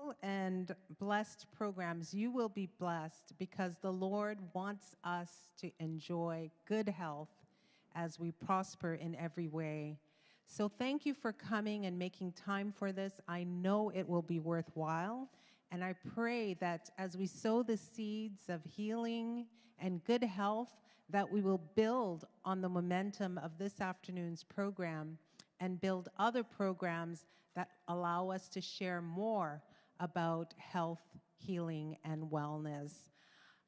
wonderful and blessed programs. You will be blessed because the Lord wants us to enjoy good health as we prosper in every way. So thank you for coming and making time for this. I know it will be worthwhile. And I pray that as we sow the seeds of healing and good health, that we will build on the momentum of this afternoon's program and build other programs that allow us to share more about health, healing, and wellness.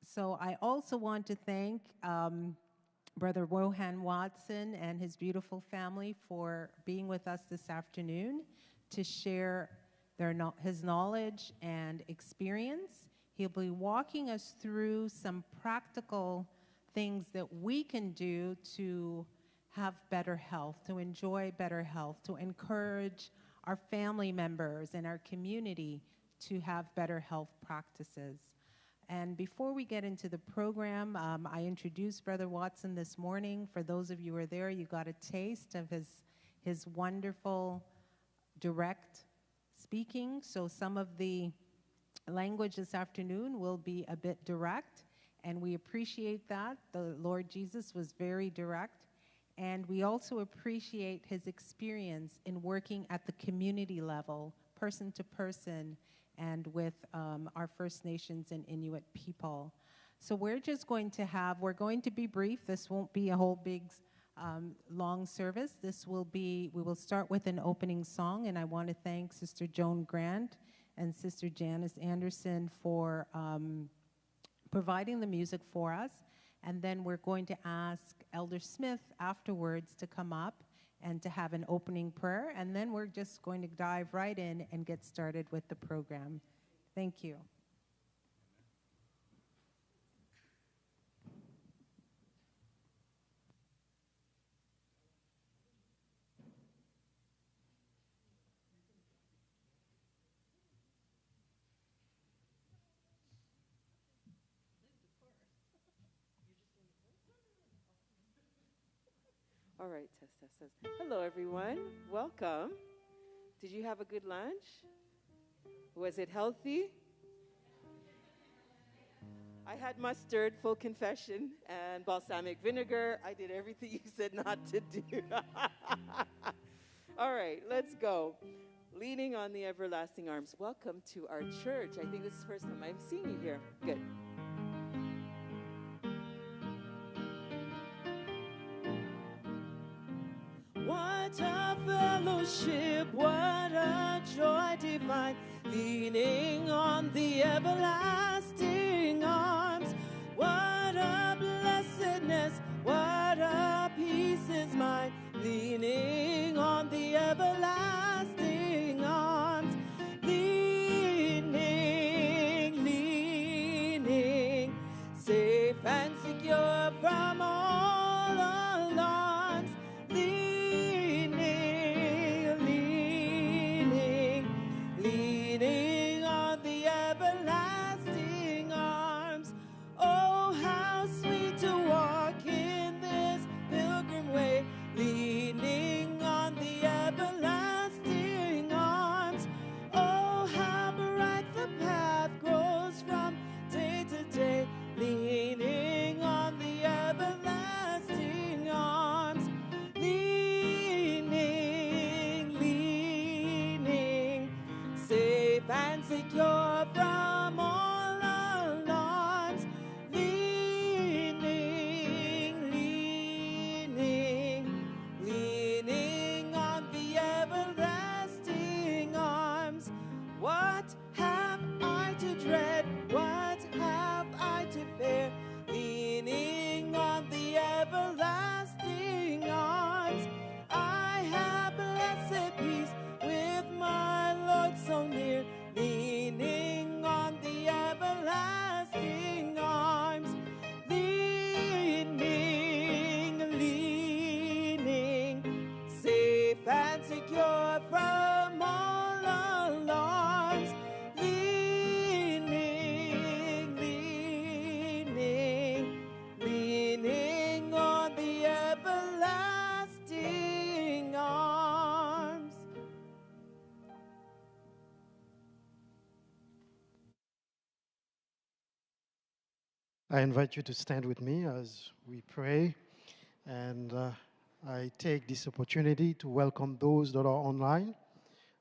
So I also want to thank Brother Rohan Watson and his beautiful family for being with us this afternoon to share his knowledge and experience. He'll be walking us through some practical things that we can do to have better health, to enjoy better health, to encourage our family members and our community to have better health practices. And before we get into the program, I introduced Brother Watson this morning. For those of you who are there, you got a taste of his wonderful, direct speaking. So some of the language this afternoon will be a bit direct, and we appreciate that. The Lord Jesus was very direct. And we also appreciate his experience in working at the community level, person to person, and with our First Nations and Inuit people. So we're going to be brief. This won't be a whole big long service. We will start with an opening song, and I want to thank Sister Joan Grant and Sister Janice Anderson for providing the music for us. And then we're going to ask Elder Smith afterwards to come up and to have an opening prayer. And then we're just going to dive right in and get started with the program. Thank you. All right, test. Hello, everyone. Welcome. Did you have a good lunch? Was it healthy? I had mustard, full confession, and balsamic vinegar. I did everything you said not to do. All right, let's go. Leaning on the everlasting arms. Welcome to our church. I think this is the first time I'm seeing you here. Good. What a fellowship, what a joy divine, leaning on the everlasting arms. What a blessedness, what a peace is mine, leaning on the everlasting arms. Leaning, safe and secure from all alarms. Leaning on the everlasting arms. Oh, how sweet to walk in this pilgrim way, leaning on the everlasting arms. Oh, how bright the path grows from day to day, leaning on the everlasting arms. Leaning, safe and secure from all alarms. Leaning on the everlasting arms. What have I to dread? What have I to fear? Leaning on the everlasting arms. I have blessed peace with my Lord so near, leaning on the everlasting arms. Leaning, safe and secure from all alarms. Leaning on the everlasting arms. I invite you to stand with me as we pray, and I take this opportunity to welcome those that are online.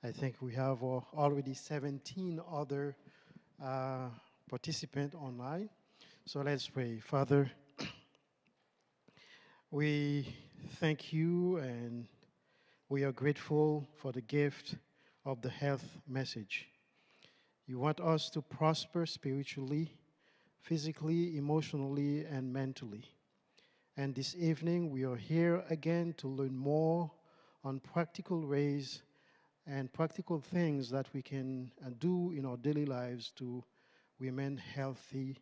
I think we have already 17 other participants online. So let's pray. Father, we thank you and we are grateful for the gift of the health message. You want us to prosper spiritually, physically, emotionally, and mentally. And this evening, we are here again to learn more on practical ways and practical things that we can do in our daily lives to remain healthy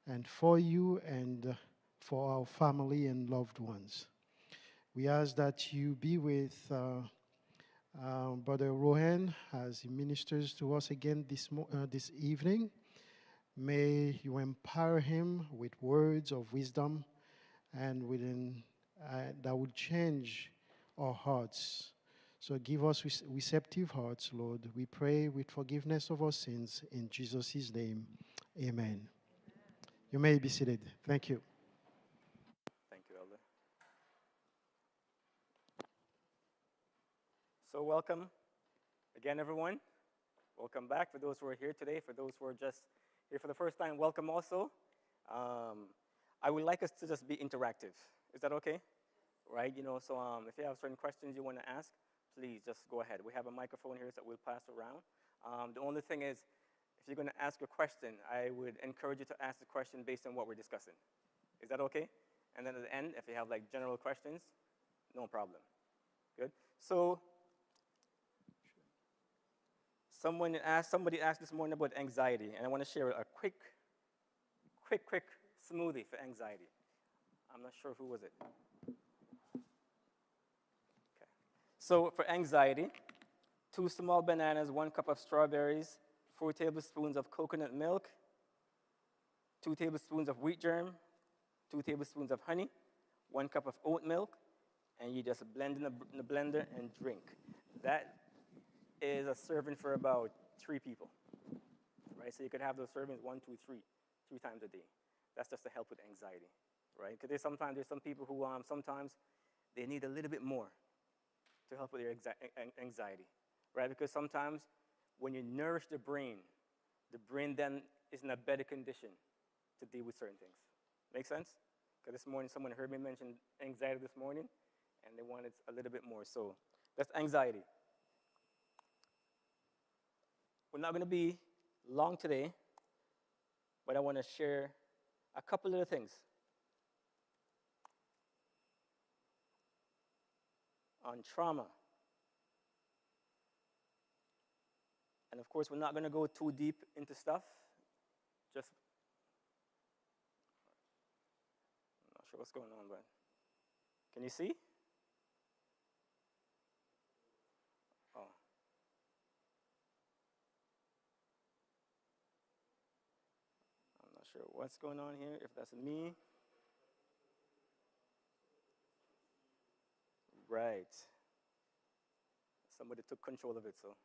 and for you and for our family and loved ones. We ask that you be with Brother Rohan as he ministers to us again this evening. May you empower him with words of wisdom and that will change our hearts. So give us receptive hearts, Lord. We pray with forgiveness of our sins in Jesus' name. Amen. You may be seated. Thank you. Thank you, Elder. So welcome again, everyone. Welcome back for those who are here today. For those who are just here for the first time, welcome also. I would like us to just be interactive. Is that okay? Right? So if you have certain questions you want to ask, please just go ahead. We have a microphone here that we'll pass around. The only thing is, if you're going to ask a question, I would encourage you to ask the question based on what we're discussing. Is that okay? And then at the end, if you have like general questions, no problem. Good? So somebody asked this morning about anxiety, and I want to share a quick smoothie for anxiety. I'm not sure who was it. Okay. So for anxiety, 2 small bananas, 1 cup of strawberries, 4 tablespoons of coconut milk, 2 tablespoons of wheat germ, 2 tablespoons of honey, 1 cup of oat milk, and you just blend in the blender and drink. That is a serving for about 3 people, right? So you could have those servings 1, 2, 3 times a day. That's just to help with anxiety, right? Because there's some people who sometimes they need a little bit more to help with their anxiety, right? Because sometimes when you nourish the brain then is in a better condition to deal with certain things. Make sense? Because this morning someone heard me mention anxiety this morning, and they wanted a little bit more. So that's anxiety. We're not going to be long today, but I want to share a couple of things on trauma. And of course, we're not going to go too deep into stuff. I'm not sure what's going on, but can you see? Oh. I'm not sure what's going on here, if that's me. Right. Somebody took control of it, so.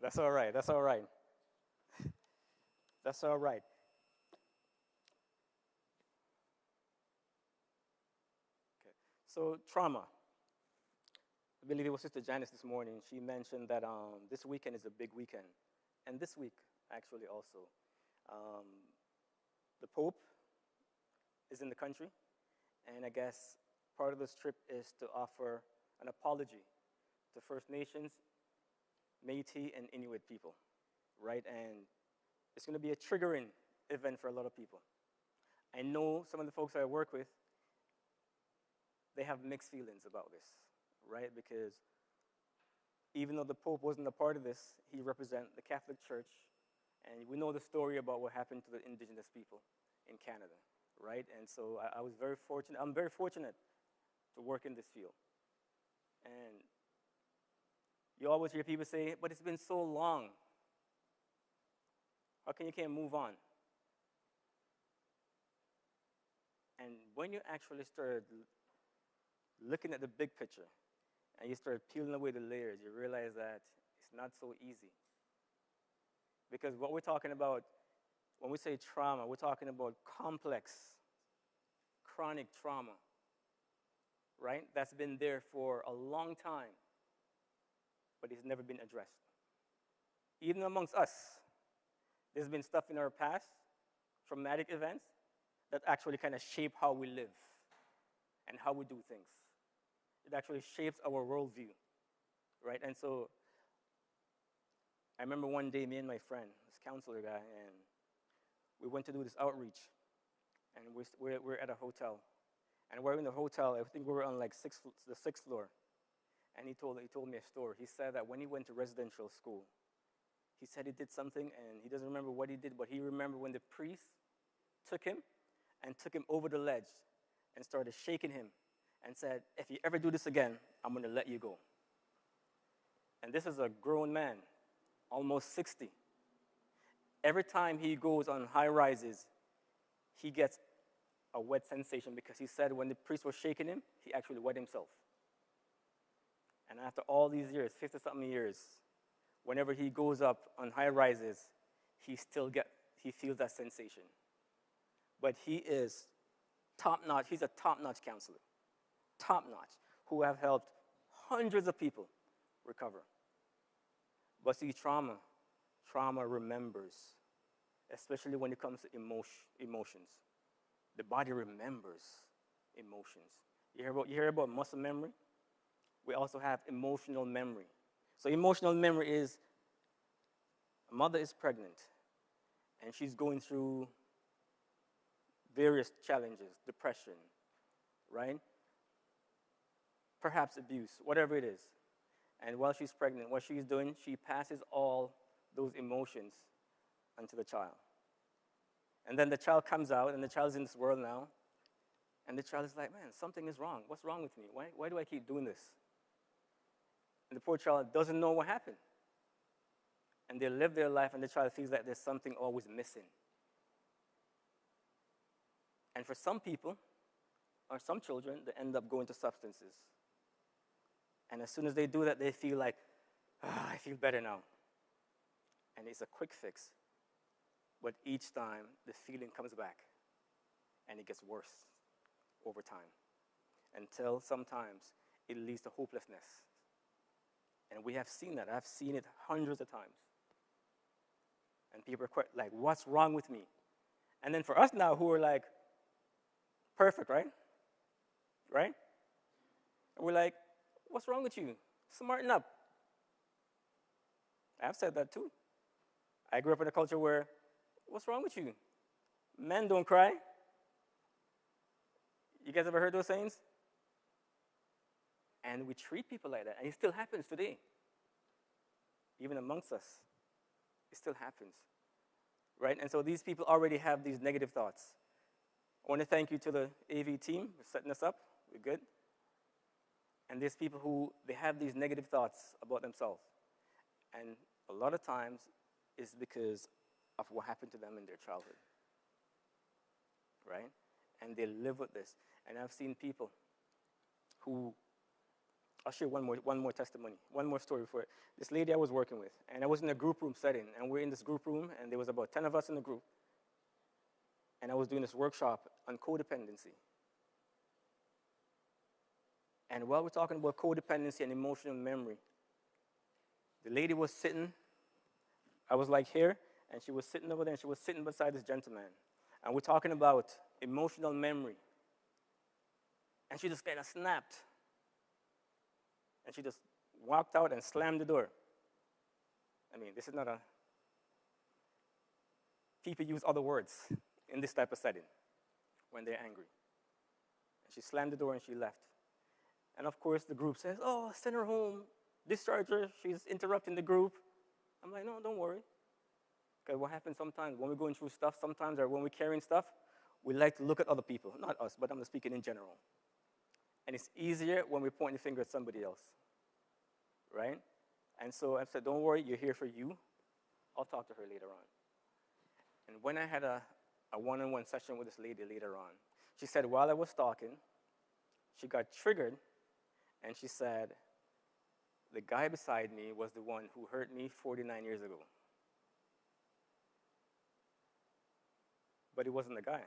That's all right. That's all right. That's all right. Okay. So trauma. I believe it was Sister Janice this morning. She mentioned that this weekend is a big weekend. And this week, actually, also. The Pope is in the country. And I guess part of this trip is to offer an apology to First Nations, Métis, and Inuit people, right? And it's going to be a triggering event for a lot of people. I know some of the folks I work with, they have mixed feelings about this, right? Because even though the Pope wasn't a part of this, he represents the Catholic Church, and we know the story about what happened to the indigenous people in Canada, right? And so I was very fortunate. I'm very fortunate to work in this field. And you always hear people say, but it's been so long. How can you can't move on? And when you actually start looking at the big picture and you start peeling away the layers, you realize that it's not so easy. Because what we're talking about, When we say trauma, we're talking about complex, chronic trauma, right? That's been there for a long time, but it's never been addressed. Even amongst us, there's been stuff in our past, traumatic events, that actually kind of shape how we live and how we do things. It actually shapes our worldview, right? And so I remember one day, me and my friend, this counselor guy, and we went to do this outreach, and we're at a hotel. And we're in the hotel, I think we were on like the sixth floor. And he told me a story. He said that when he went to residential school, he said he did something, and he doesn't remember what he did, but he remembered when the priest took him over the ledge and started shaking him and said, if you ever do this again, I'm going to let you go. And this is a grown man, almost 60. Every time he goes on high rises, he gets a wet sensation because he said when the priest was shaking him, he actually wet himself. And after all these years, 50-something years, whenever he goes up on high rises, he feels that sensation. But he is top-notch. He's a top-notch counselor, top-notch, who have helped hundreds of people recover. But see, trauma remembers, especially when it comes to emotions. The body remembers emotions. You hear about muscle memory? We also have emotional memory. So emotional memory is a mother is pregnant, and she's going through various challenges, depression, right? Perhaps abuse, whatever it is. And while she's pregnant, what she's doing, she passes all those emotions onto the child. And then the child comes out, and the child's in this world now, and the child is like, man, something is wrong. What's wrong with me? Why do I keep doing this? And the poor child doesn't know what happened. And they live their life, and the child feels like there's something always missing. And for some people, or some children, they end up going to substances. And as soon as they do that, they feel like, I feel better now. And it's a quick fix. But each time, the feeling comes back, and it gets worse over time, until sometimes it leads to hopelessness. And we have seen that. I've seen it hundreds of times. And people are quite like, what's wrong with me? And then for us now who are like, perfect, right? Right? And we're like, what's wrong with you? Smarten up. I've said that too. I grew up in a culture where, what's wrong with you? Men don't cry. You guys ever heard those sayings? And we treat people like that, and it still happens today. Even amongst us, it still happens, right? And so these people already have these negative thoughts. I want to thank you to the AV team for setting us up. We're good. And there's people who, they have these negative thoughts about themselves. And a lot of times, it's because of what happened to them in their childhood, right? And they live with this. And I've seen people who, I'll share one more testimony, one more story for it. This lady I was working with, and I was in a group room setting, and we're in this group room, and there was about 10 of us in the group, and I was doing this workshop on codependency. And while we're talking about codependency and emotional memory, the lady was sitting, I was like here, and she was sitting over there, and she was sitting beside this gentleman. And we're talking about emotional memory. And she just kind of snapped. And she just walked out and slammed the door. I mean, this is not a... People use other words in this type of setting when they're angry. And she slammed the door and she left. And of course, the group says, oh, send her home, discharge her, she's interrupting the group. I'm like, no, don't worry. Because what happens sometimes when we're going through stuff, sometimes, or when we're carrying stuff, we like to look at other people. Not us, but I'm speaking in general. And it's easier when we point the finger at somebody else, right? And so I said, don't worry, you're here for you. I'll talk to her later on. And when I had a one-on-one session with this lady later on, she said while I was talking, she got triggered, and she said, the guy beside me was the one who hurt me 49 years ago. But it wasn't the guy.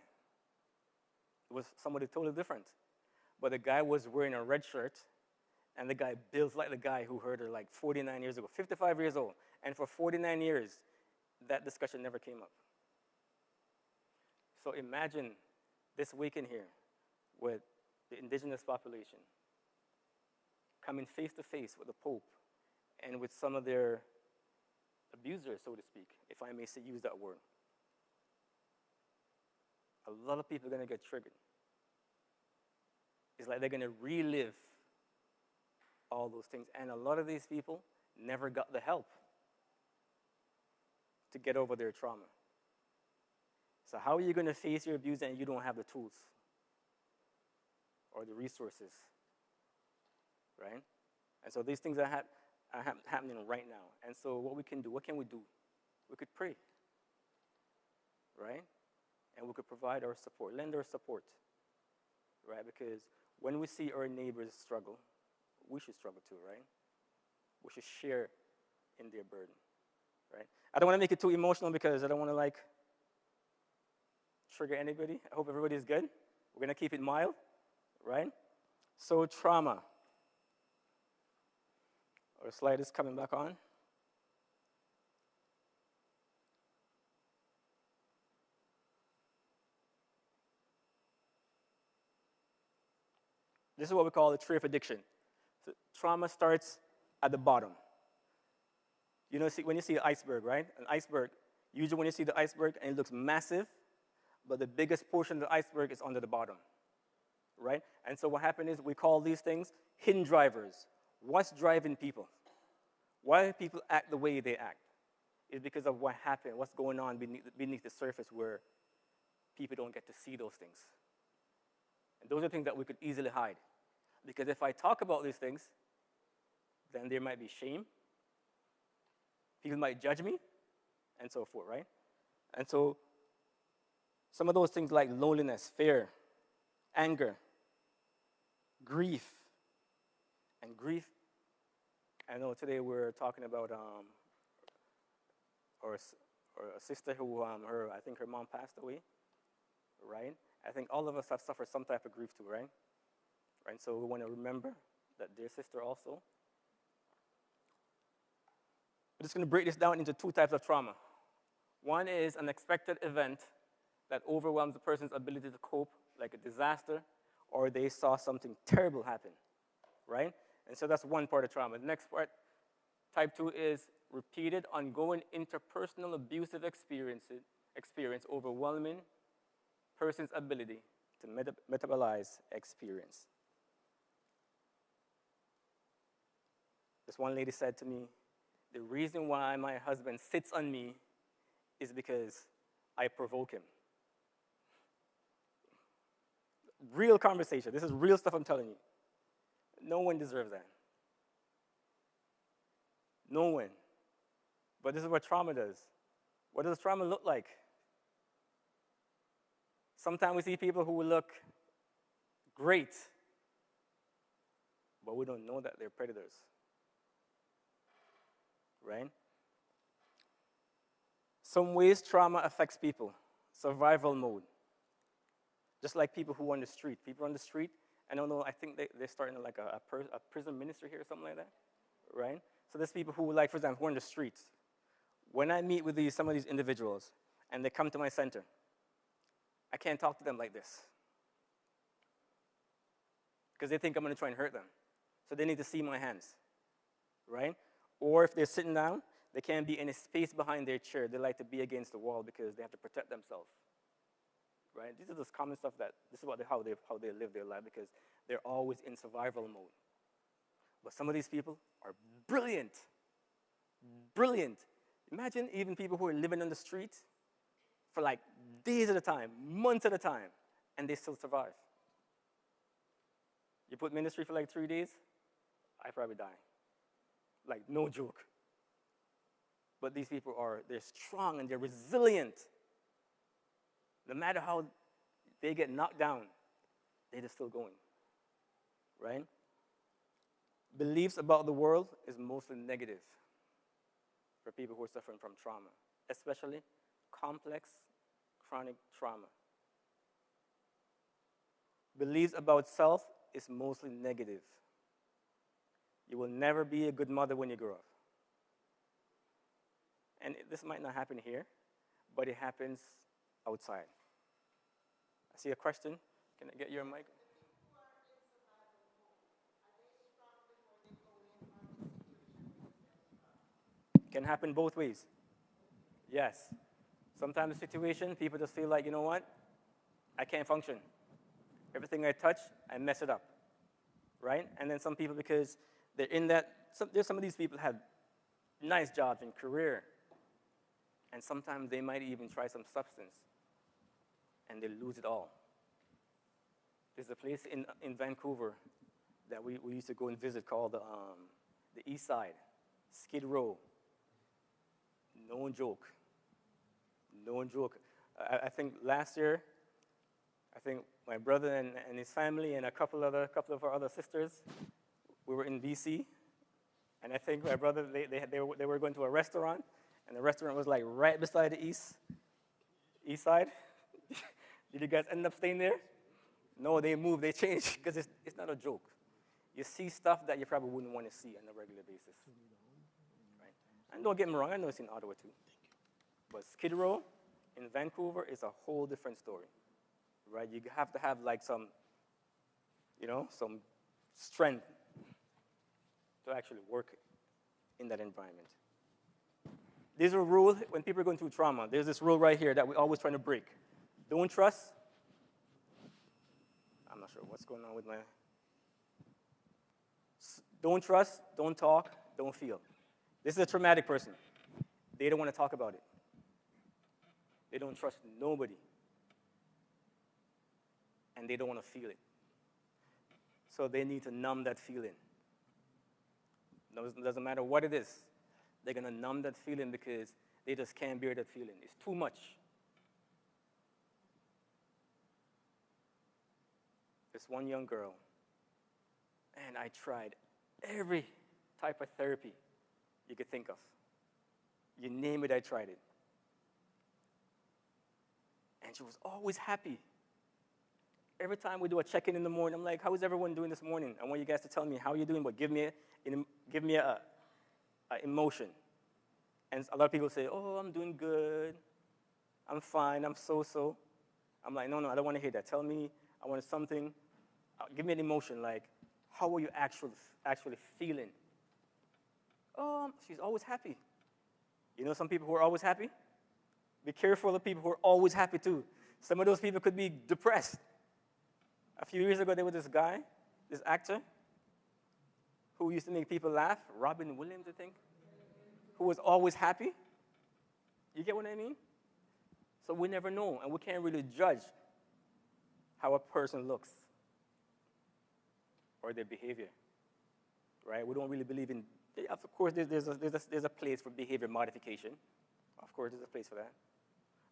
It was somebody totally different. But the guy was wearing a red shirt, and the guy builds like the guy who hurt her like 49 years ago, 55 years old. And for 49 years, that discussion never came up. So imagine this weekend here with the indigenous population coming face to face with the Pope and with some of their abusers, so to speak, if I may use that word. A lot of people are going to get triggered. It's like they're going to relive all those things. And a lot of these people never got the help to get over their trauma. So how are you going to face your abuse and you don't have the tools or the resources, right? And so these things are happening right now. And so what we can do, what can we do? We could pray, right? And we could provide our support, lend our support, right? Because when we see our neighbors struggle, we should struggle too, right? We should share in their burden, right? I don't want to make it too emotional because I don't want to trigger anybody. I hope everybody's good. We're going to keep it mild, right? So trauma. Our slide is coming back on. This is what we call the tree of addiction. So trauma starts at the bottom. You know, when you see an iceberg, right? An iceberg, usually when you see the iceberg and it looks massive, but the biggest portion of the iceberg is under the bottom, right? And so what happened is we call these things hidden drivers. What's driving people? Why people act the way they act? Is because of what happened, what's going on beneath the surface where people don't get to see those things. And those are things that we could easily hide. Because if I talk about these things, then there might be shame. People might judge me, and so forth, right? And so some of those things like loneliness, fear, anger, grief. And grief, I know today we're talking about or a sister who, I think her mom passed away, right? I think all of us have suffered some type of grief too, right? Right, so we want to remember that dear sister also. We're just going to break this down into two types of trauma. One is an unexpected event that overwhelms the person's ability to cope, like a disaster, or they saw something terrible happen, right? And so that's one part of trauma. The next part, type 2, is repeated, ongoing interpersonal abusive experience overwhelming person's ability to metabolize experience. This one lady said to me, the reason why my husband sits on me is because I provoke him. Real conversation. This is real stuff I'm telling you. No one deserves that. No one. But this is what trauma does. What does trauma look like? Sometimes we see people who look great, but we don't know that they're predators. Right? Some ways trauma affects people. Survival mode. Just like people who are on the street. People on the street, I don't know, I think they're starting like a prison ministry here or something like that. Right? So there's people who, like, for example, who are on the streets. When I meet with some of these individuals and they come to my center, I can't talk to them like this because they think I'm going to try and hurt them. So they need to see my hands, right? Or if they're sitting down, they can't be in a space behind their chair. They like to be against the wall because they have to protect themselves, right? These are just common stuff this is how they live their life because they're always in survival mode. But some of these people are brilliant, brilliant. Imagine even people who are living on the street for like days at a time, months at a time, and they still survive. You put ministry for like 3 days, I probably die. Like, no joke. But these people they're strong and they're resilient. No matter how they get knocked down, they're just still going, right? Beliefs about the world is mostly negative for people who are suffering from trauma, especially complex, chronic trauma. Beliefs about self is mostly negative. You will never be a good mother when you grow up. And this might not happen here, but it happens outside. I see a question. Can I get your mic? Can happen both ways. Yes. Sometimes the situation, people just feel like, you know what? I can't function. Everything I touch, I mess it up. Right? And then some people, because they're in that, there's some of these people have nice jobs and career. And sometimes they might even try some substance. And they lose it all. There's a place in Vancouver that we used to go and visit called the East Side, Skid Row. No joke. No joke. I think last year, I think my brother and his family and a couple of our other sisters, we were in BC, and I think my brother, they were going to a restaurant, and the restaurant was like right beside the east side. Did you guys end up staying there? No, they moved, they changed, because it's not a joke. You see stuff that you probably wouldn't want to see on a regular basis. Right? And don't get me wrong, I know it's in Ottawa too. But Skid Row in Vancouver is a whole different story. Right? You have to have like some strength to actually work in that environment. There's a rule when people are going through trauma. There's this rule right here that we're always trying to break. Don't trust. I'm not sure what's going on with my. Don't trust, don't talk, don't feel. This is a traumatic person. They don't want to talk about it. They don't trust nobody. And they don't want to feel it. So they need to numb that feeling. It doesn't matter what it is. They're going to numb that feeling because they just can't bear that feeling. It's too much. This one young girl, and I tried every type of therapy you could think of. You name it, I tried it. And she was always happy. Every time we do a check-in in the morning, I'm like, how is everyone doing this morning? I want you guys to tell me how you're doing, but give me a emotion. And a lot of people say, oh, I'm doing good. I'm fine. I'm so-so. I'm like, no, I don't want to hear that. Tell me, I want something. Give me an emotion, like, how are you actually feeling? Oh, she's always happy. You know some people who are always happy? Be careful of people who are always happy too. Some of those people could be depressed. A few years ago, there was this guy, this actor, who used to make people laugh, Robin Williams, I think, who was always happy. You get what I mean? So we never know, and we can't really judge how a person looks or their behavior, right? We don't really believe in, of course, there's a place for behavior modification. Of course, there's a place for that.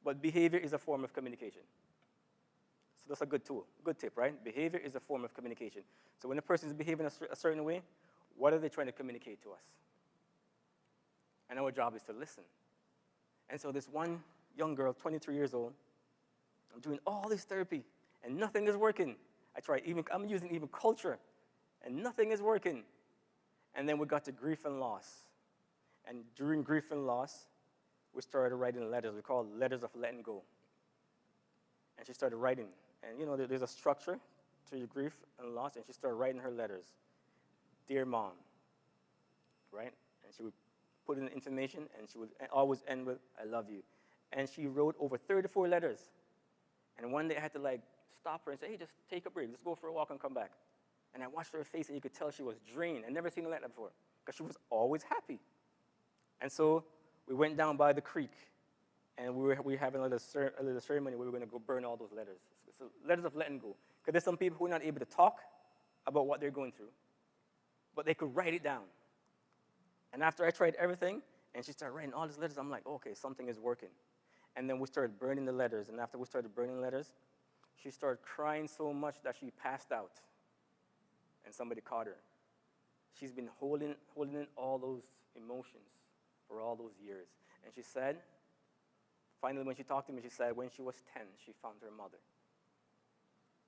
But behavior is a form of communication. So that's a good tool, good tip, right? Behavior is a form of communication. So when a person is behaving a certain way, what are they trying to communicate to us? And our job is to listen. And so this one young girl, 23 years old, I'm doing all this therapy, and nothing is working. I'm using even culture, and nothing is working. And then we got to grief and loss. And during grief and loss, we started writing letters. We call letters of letting go. And she started writing. And there's a structure to your grief and loss, and she started writing her letters. Dear Mom, right? And she would put in the information, and she would always end with, I love you. And she wrote over 34 letters. And one day I had to stop her and say, hey, just take a break. Just go for a walk and come back. And I watched her face, and you could tell she was drained. I'd never seen her like that before, because she was always happy. And so we went down by the creek, and we were having a little ceremony where we were going to go burn all those letters. So letters of letting go. Because there's some people who are not able to talk about what they're going through, but they could write it down. And after I tried everything, and she started writing all these letters, I'm like, okay, something is working. And then we started burning the letters, and after we started burning letters, she started crying so much that she passed out, and somebody caught her. She's been holding in all those emotions for all those years. And she said, Finally, when she talked to me, she said when she was 10, she found her mother.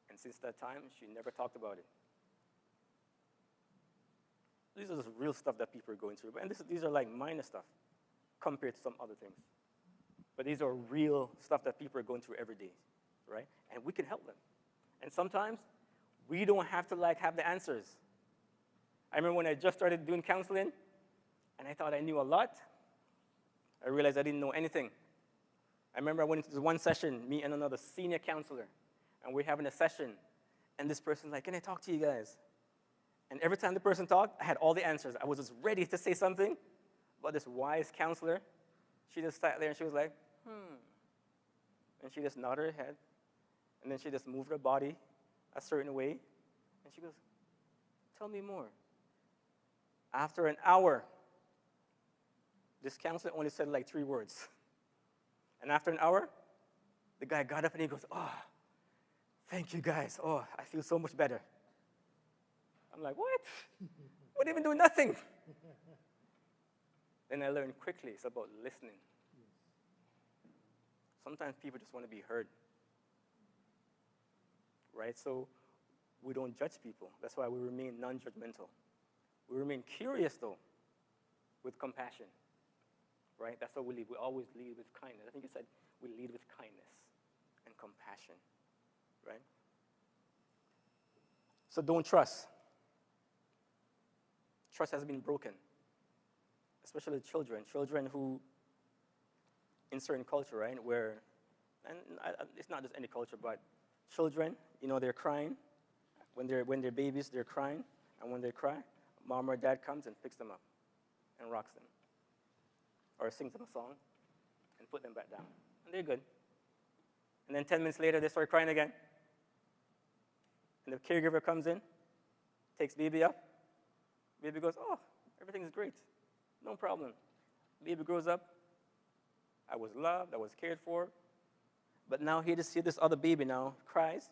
And since that time, she never talked about it. These are just real stuff that people are going through. And these are like minor stuff compared to some other things. But these are real stuff that people are going through every day, right? And we can help them. And sometimes we don't have to have the answers. I remember when I just started doing counseling, and I thought I knew a lot. I realized I didn't know anything. I remember I went into this one session, me and another senior counselor, and we're having a session, and this person's like, can I talk to you guys? And every time the person talked, I had all the answers. I was just ready to say something, but this wise counselor, she just sat there and she was like, And she just nodded her head, and then she just moved her body a certain way, and she goes, tell me more. After an hour, this counselor only said like 3 words. And after an hour, the guy got up and he goes, oh, thank you guys. Oh, I feel so much better. I'm like, what? We didn't even do nothing. Then I learned quickly it's about listening. Sometimes people just want to be heard. Right? So we don't judge people. That's why we remain non-judgmental. We remain curious, though, with compassion. Right? That's how we lead. We always lead with kindness. I think you said we lead with kindness and compassion. Right? So don't trust. Trust has been broken, especially children. Children who, in certain culture, right, where, and it's not just any culture, but children, they're crying. When they're babies, they're crying. And when they cry, mom or dad comes and picks them up and rocks them. Or sings them a song and put them back down. And they're good. And then 10 minutes later, they start crying again. And the caregiver comes in, takes baby up. Baby goes, oh, everything's great. No problem. Baby grows up. I was loved. I was cared for. But now here to see this other baby now cries.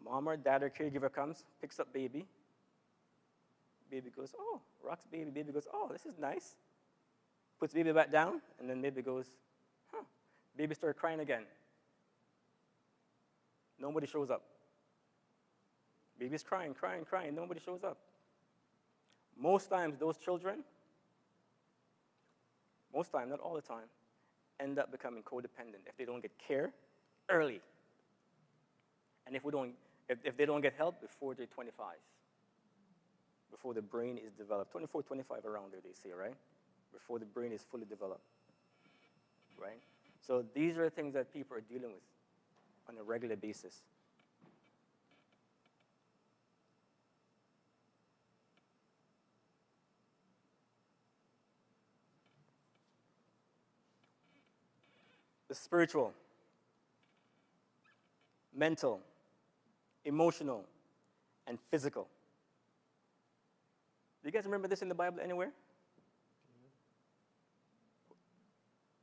Mom or dad or caregiver comes, picks up baby. Baby goes, oh, rocks baby. Baby goes, oh, this is nice. Puts baby back down, and then baby goes, huh. Baby started crying again. Nobody shows up. Baby's crying, crying, crying. Nobody shows up. Most times, those children, most time, not all the time, end up becoming codependent if they don't get care early. And if they don't get help before they're 25, before the brain is developed, 24, 25 around there, they say, right? Before the brain is fully developed, right? So these are things that people are dealing with on a regular basis. The spiritual, mental, emotional, and physical. Do you guys remember this in the Bible anywhere?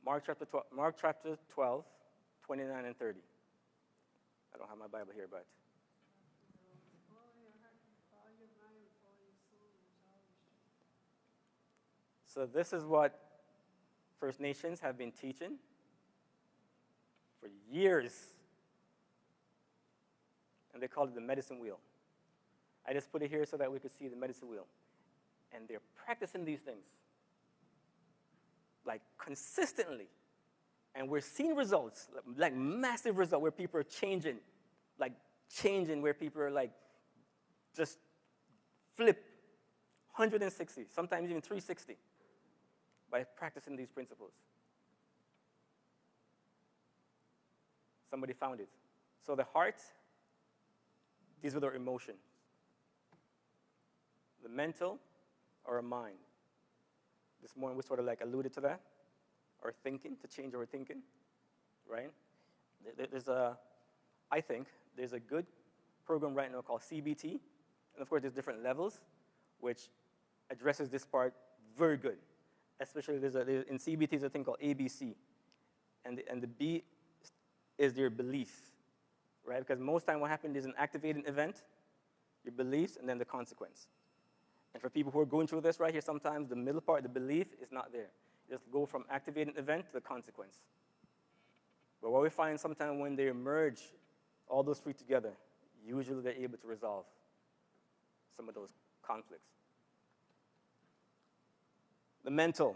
Mark chapter 12, 29 and 30. I don't have my Bible here, but. So this is what First Nations have been teaching for years. And they call it the medicine wheel. I just put it here so that we could see the medicine wheel. And they're practicing these things, like consistently. And we're seeing results, like massive results, where people are changing, where people are like just flip 160, sometimes even 360, by practicing these principles. Somebody found it. So the heart, these are their emotions. The mental, or a mind. This morning we sort of like alluded to that. Our thinking, to change our thinking, right? I think there's a good program right now called CBT. And of course there's different levels, which addresses this part very good. Especially in CBT there's a thing called ABC. And the B is your belief, right? Because most time what happens is an activating event, your beliefs, and then the consequence. And for people who are going through this right here, sometimes the middle part, the belief, is not there. Just go from activating event to the consequence. But what we find sometimes when they merge all those three together, usually they're able to resolve some of those conflicts. The mental,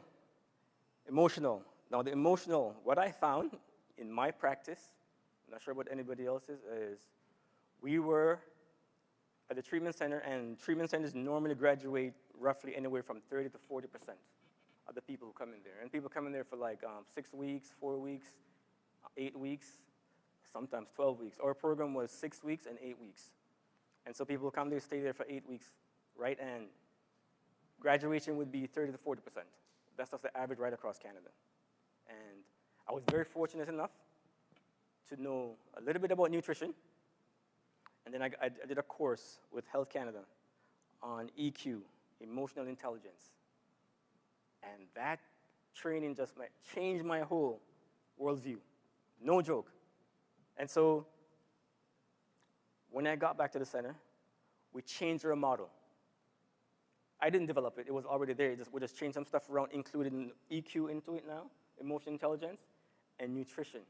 emotional. Now the emotional, what I found in my practice, I'm not sure what anybody else's, is we were at the treatment center, and treatment centers normally graduate roughly anywhere from 30 to 40% of the people who come in there. And people come in there for like 6 weeks, 4 weeks, 8 weeks, sometimes 12 weeks. Our program was 6 weeks and 8 weeks. And so people come there, stay there for 8 weeks, right? And graduation would be 30 to 40%. That's just the average right across Canada. And I was very fortunate enough to know a little bit about nutrition. And then I did a course with Health Canada on EQ, emotional intelligence. And that training just changed my whole worldview. No joke. And so when I got back to the center, we changed our model. I didn't develop it. It was already there. We just changed some stuff around, including EQ into it now, emotional intelligence, and nutrition,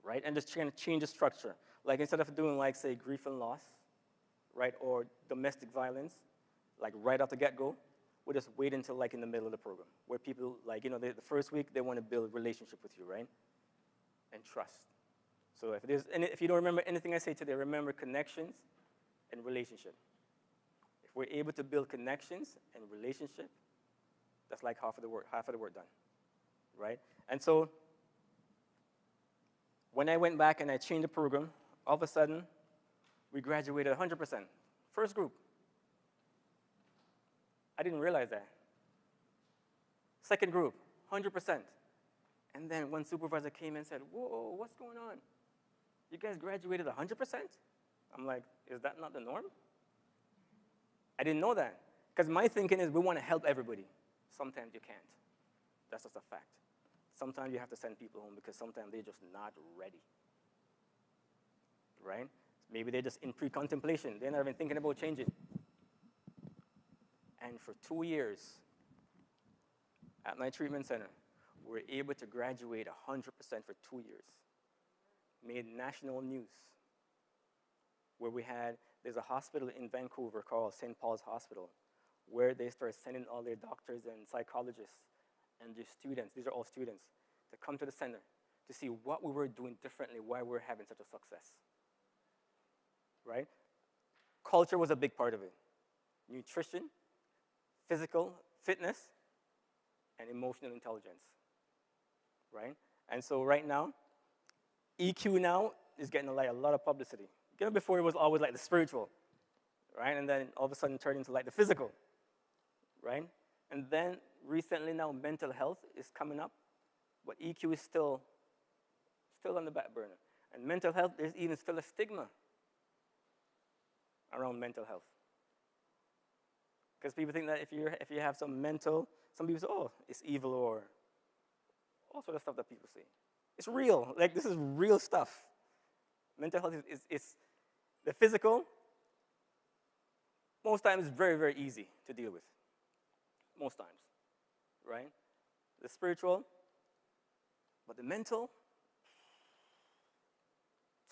right? And just trying to change the structure. Like instead of doing like, say, grief and loss, right, or domestic violence, like right off the get-go, we just wait until like in the middle of the program, where people, like, you know, the first week, they want to build relationship with you, right? And trust. So if you don't remember anything I say today, remember connections and relationship. If we're able to build connections and relationship, that's like half of the work done, right? And so when I went back and I changed the program, all of a sudden, we graduated 100%. First group. I didn't realize that. Second group, 100%. And then one supervisor came and said, whoa, what's going on? You guys graduated 100%? I'm like, is that not the norm? I didn't know that. Because my thinking is we want to help everybody. Sometimes you can't. That's just a fact. Sometimes you have to send people home because sometimes they're just not ready. Right? Maybe they're just in pre-contemplation. They're not even thinking about changing. And for 2 years at my treatment center, we were able to graduate 100% for 2 years. Made national news. Where there's a hospital in Vancouver called St. Paul's Hospital, where they start sending all their doctors and psychologists and their students, these are all students, to come to the center to see what we were doing differently, why we're having such a success. Right? Culture was a big part of it. Nutrition, physical fitness, and emotional intelligence. Right? And so right now, EQ now is getting a lot of publicity. You know, before it was always like the spiritual, right? And then all of a sudden turned into like the physical, right? And then recently now mental health is coming up, but EQ is still on the back burner. And mental health, there's even still a stigma around mental health. Because people think that if you have some people say, oh, it's evil, or all sort of stuff that people say. It's real. Like, this is real stuff. Mental health is the physical, most times, is very, very easy to deal with. Most times, right? The spiritual, but the mental,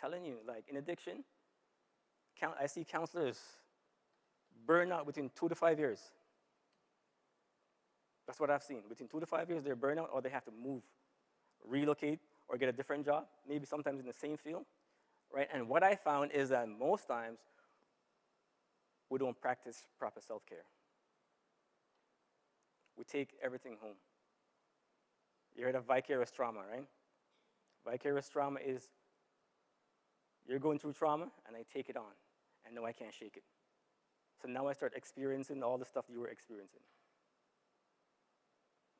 telling you, like in addiction, I see counselors burn out within 2 to 5 years. That's what I've seen. Within 2 to 5 years, they're burnt out, or they have to move, relocate, or get a different job, maybe sometimes in the same field, right? And what I found is that most times, we don't practice proper self-care. We take everything home. You heard of vicarious trauma, right? Vicarious trauma is, you're going through trauma, and I take it on, and now I can't shake it. So now I start experiencing all the stuff you were experiencing.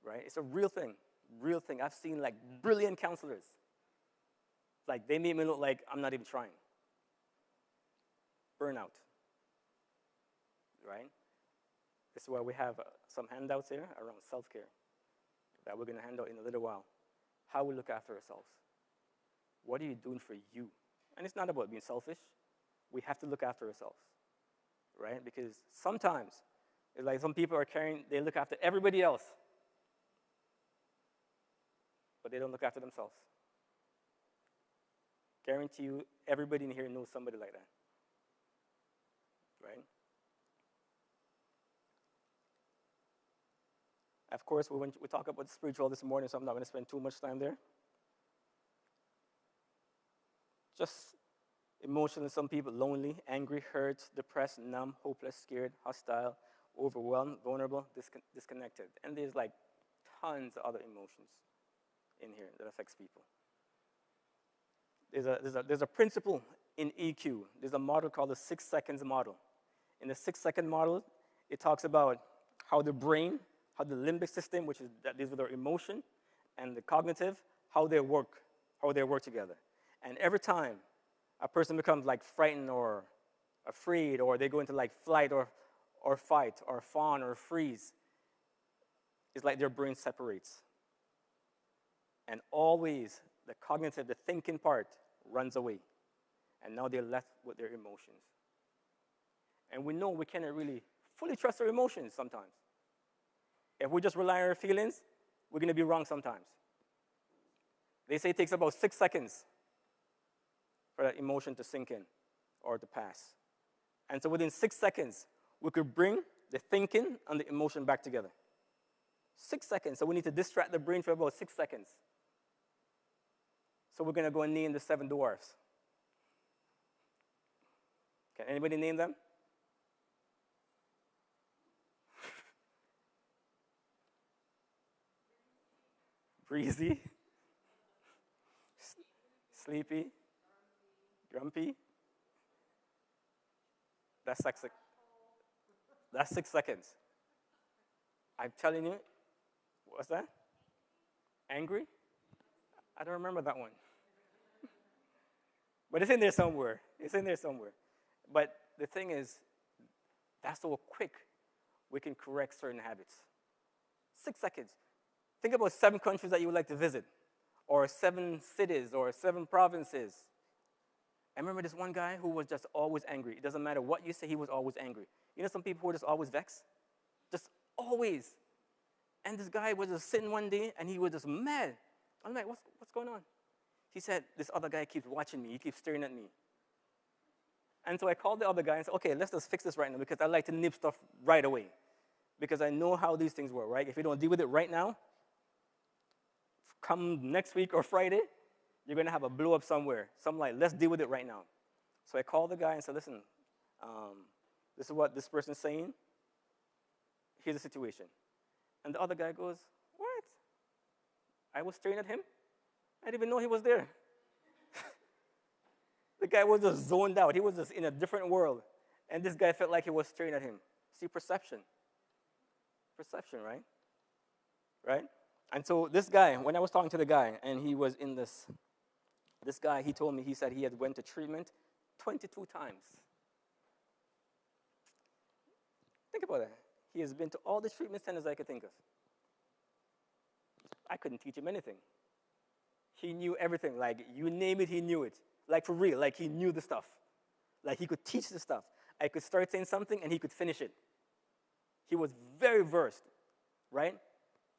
Right? It's a real thing. Real thing. I've seen like brilliant counselors. Like they make me look like I'm not even trying. Burnout. Right? This is why we have some handouts here around self-care that we're going to hand out in a little while. How we look after ourselves. What are you doing for you? And it's not about being selfish. We have to look after ourselves. Right? Because sometimes, it's like some people they look after everybody else. but they don't look after themselves. Guarantee you, everybody in here knows somebody like that, right? Of course, we talk about the spiritual this morning, so I'm not going to spend too much time there. Just emotionally, some people lonely, angry, hurt, depressed, numb, hopeless, scared, hostile, overwhelmed, vulnerable, disconnected. And there's like tons of other emotions in here that affects people. There's a principle in EQ. There's a model called the 6 seconds model. In the 6-second model, it talks about how the brain, how the limbic system, which is that these are their emotion, and the cognitive, how they work together. And every time a person becomes like frightened or afraid, or they go into like flight or fight or fawn or freeze, it's like their brain separates. And always the cognitive, the thinking part runs away. And now they're left with their emotions. And we know we cannot really fully trust our emotions sometimes. If we just rely on our feelings, we're going to be wrong sometimes. They say it takes about 6 seconds for that emotion to sink in or to pass. And so within 6 seconds, we could bring the thinking and the emotion back together. 6 seconds. So we need to distract the brain for about 6 seconds. So we're going to go and name the 7 dwarfs. Can anybody name them? Breezy, sleepy, grumpy. That's 6 seconds. I'm telling you, what's that? Angry? I don't remember that one. But it's in there somewhere. It's in there somewhere. But the thing is, that's how quick we can correct certain habits. 6 seconds. Think about 7 countries that you would like to visit, or 7 cities, or 7 provinces. I remember this one guy who was just always angry. It doesn't matter what you say, he was always angry. You know some people who are just always vexed? Just always. And this guy was just sitting one day, and he was just mad. I'm like, what's going on? He said, this other guy keeps watching me. He keeps staring at me. And so I called the other guy and said, okay, let's just fix this right now, because I like to nip stuff right away. Because I know how these things work, right? If you don't deal with it right now, come next week or Friday, you're going to have a blow up somewhere. So I'm like, let's deal with it right now. So I called the guy and said, listen, this is what this person's saying. Here's the situation. And the other guy goes, what? I was staring at him? I didn't even know he was there. The guy was just zoned out. He was just in a different world. And this guy felt like he was staring at him. See, perception. Perception, right? Right? And so this guy, when I was talking to the guy, and he was in this guy, he told me, he said he had went to treatment 22 times. Think about that. He has been to all the treatment centers I could think of. I couldn't teach him anything. He knew everything. Like, you name it, he knew it. Like, for real. Like, he knew the stuff. Like, he could teach the stuff. I could start saying something, and he could finish it. He was very versed, right?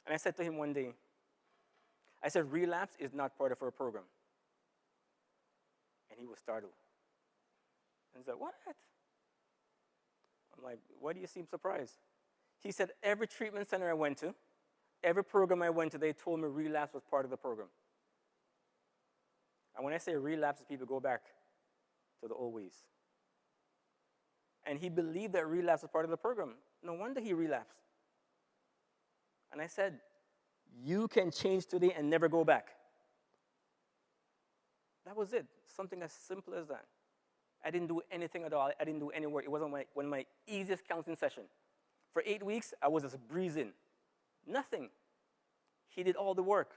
And I said to him one day, I said, relapse is not part of our program. And he was startled. And he said, what? I'm like, why do you seem surprised? He said, every treatment center I went to, every program I went to, they told me relapse was part of the program. And when I say relapse, people go back to the old ways. And he believed that relapse was part of the program. No wonder he relapsed. And I said, you can change today and never go back. That was it. Something as simple as that. I didn't do anything at all. I didn't do any work. It wasn't one of my easiest counseling sessions. For 8 weeks, I was just breezing. Nothing. He did all the work.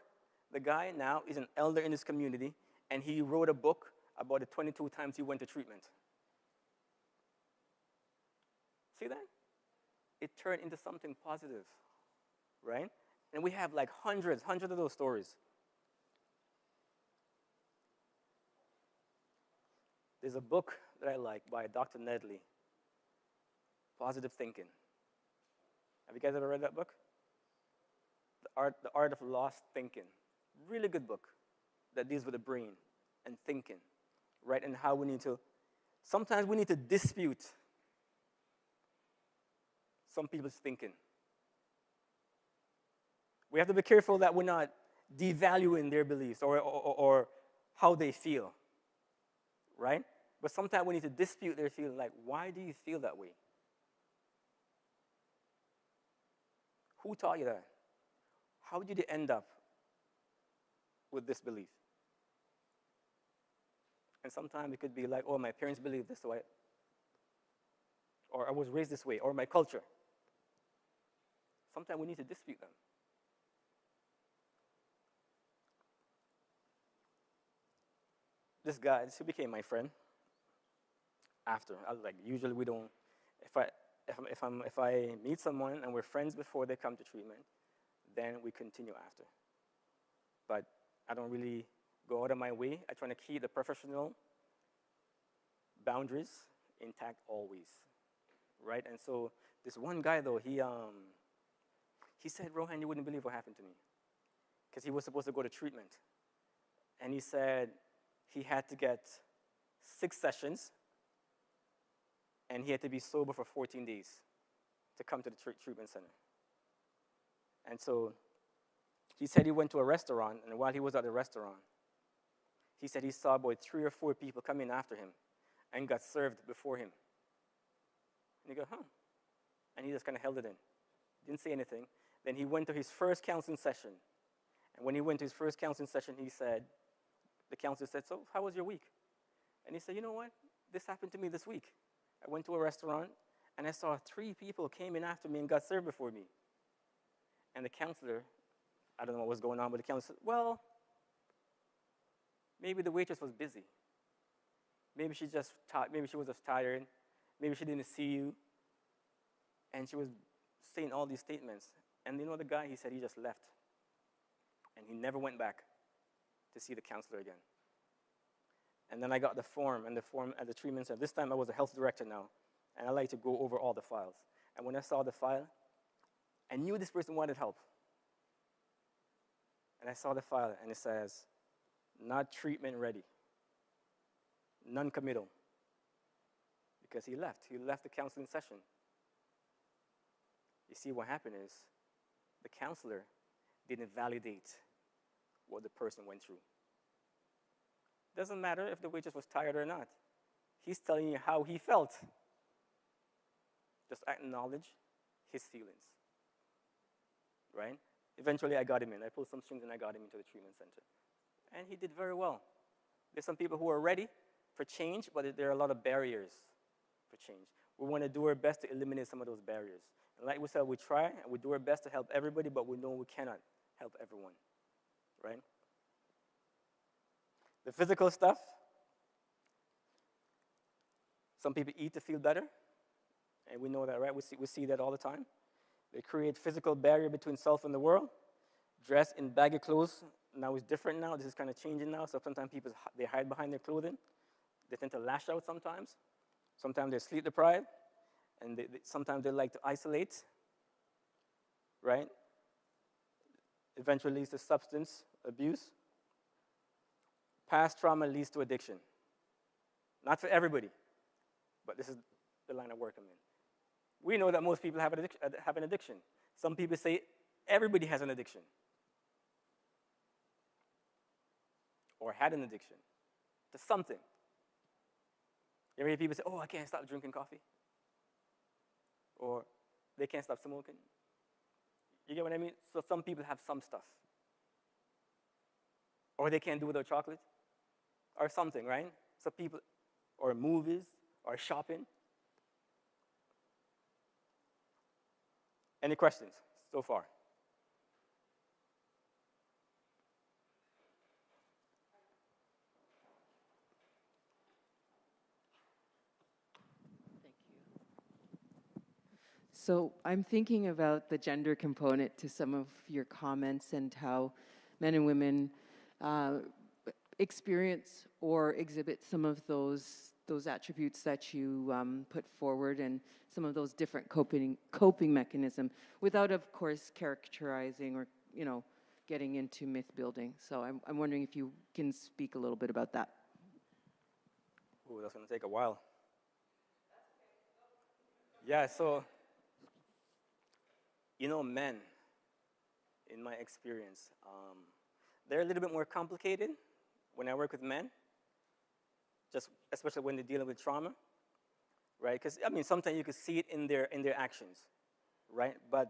The guy now is an elder in his community, and he wrote a book about the 22 times he went to treatment. See that? It turned into something positive, right? And we have like hundreds of those stories. There's a book that I like by Dr. Nedley, Positive Thinking. Have you guys ever read that book? The Art of Lost Thinking. Really good book that deals with the brain and thinking, right? And how we need to, sometimes we need to dispute some people's thinking. We have to be careful that we're not devaluing their beliefs or how they feel, right? But sometimes we need to dispute their feeling, like, why do you feel that way? Who taught you that? How did you end up with this belief? And sometimes it could be like, oh, my parents believe this way, or I was raised this way, or my culture. Sometimes we need to dispute them. This guy, who became my friend after. Usually we don't, if I meet someone and we're friends before they come to treatment, then we continue after. But I don't really go out of my way. I try to keep the professional boundaries intact always, right? And so this one guy though, he said, Rohan, you wouldn't believe what happened to me, because he was supposed to go to treatment, and he said he had to get 6 sessions, and he had to be sober for 14 days to come to the treatment center. And so he said he went to a restaurant, and while he was at the restaurant, he said he saw about 3 or 4 people coming after him and got served before him. And he go, huh? And he just kind of held it in. Didn't say anything. Then he went to his first counseling session. And when he went to his first counseling session, the counselor said, so how was your week? And he said, you know what? This happened to me this week. I went to a restaurant, and I saw 3 people came in after me and got served before me. And the counselor, I don't know what was going on, but the counselor said, well, maybe the waitress was busy. Maybe she was just tired. Maybe she didn't see you. And she was saying all these statements. And you know the guy, he said he just left. And he never went back to see the counselor again. And then I got the form at the treatment center. This time I was a health director now, and I like to go over all the files. And when I saw the file, I knew this person wanted help. And I saw the file, and it says, not treatment ready, non-committal, because he left the counseling session. You see, what happened is the counselor didn't validate what the person went through. Doesn't matter if the waitress was tired or not. He's telling you how he felt. Just acknowledge his feelings, right? Eventually, I got him in. I pulled some strings, and I got him into the treatment center. And he did very well. There's some people who are ready for change, but there are a lot of barriers for change. We want to do our best to eliminate some of those barriers. And like we said, we try, and we do our best to help everybody, but we know we cannot help everyone, right? The physical stuff, some people eat to feel better, and we know that, right? We see that all the time. They create physical barrier between self and the world. Dress in baggy clothes now is different now. This is kind of changing now. So sometimes people, they hide behind their clothing. They tend to lash out sometimes. Sometimes they're sleep deprived, and sometimes they like to isolate, right? Eventually leads to substance abuse. Past trauma leads to addiction. Not for everybody, but this is the line of work I'm in. We know that most people have an addiction. Some people say everybody has an addiction or had an addiction to something. You ever hear people say, oh, I can't stop drinking coffee? Or they can't stop smoking? You get what I mean? So some people have some stuff. Or they can't do without chocolate or something, right? So people, or movies, or shopping. Any questions so far? Thank you. So I'm thinking about the gender component to some of your comments and how men and women experience or exhibit some of those attributes that you put forward and some of those different coping mechanisms without, of course, characterizing or, getting into myth building. So I'm wondering if you can speak a little bit about that. Ooh, that's going to take a while. Yeah, so, men, in my experience, they're a little bit more complicated when I work with men, just especially when they're dealing with trauma, right? Because, sometimes you can see it in their actions, right? But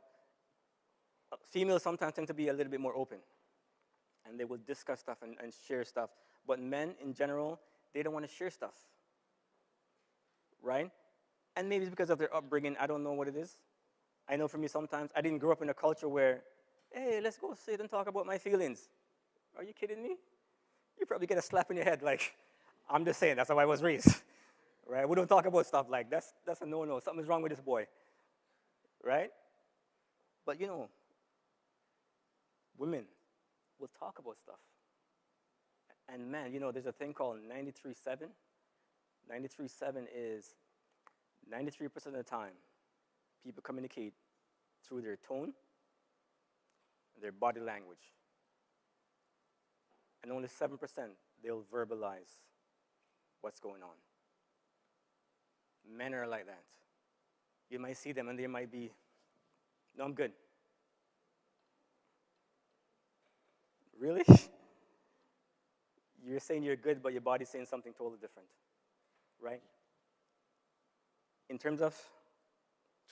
females sometimes tend to be a little bit more open, and they will discuss stuff and share stuff. But men, in general, they don't want to share stuff, right? And maybe it's because of their upbringing. I don't know what it is. I know for me sometimes, I didn't grow up in a culture where, hey, let's go sit and talk about my feelings. Are you kidding me? You probably get a slap in your head. Like, I'm just saying, that's how I was raised, right? We don't talk about stuff like, that's a no-no. Something's wrong with this boy, right? But, women will talk about stuff. And man, there's a thing called 93.7. 93.7 is 93% of the time, people communicate through their tone, their body language. And only 7% they'll verbalize what's going on. Men are like that. You might see them and they might be, no, I'm good. Really? You're saying you're good, but your body's saying something totally different, right? In terms of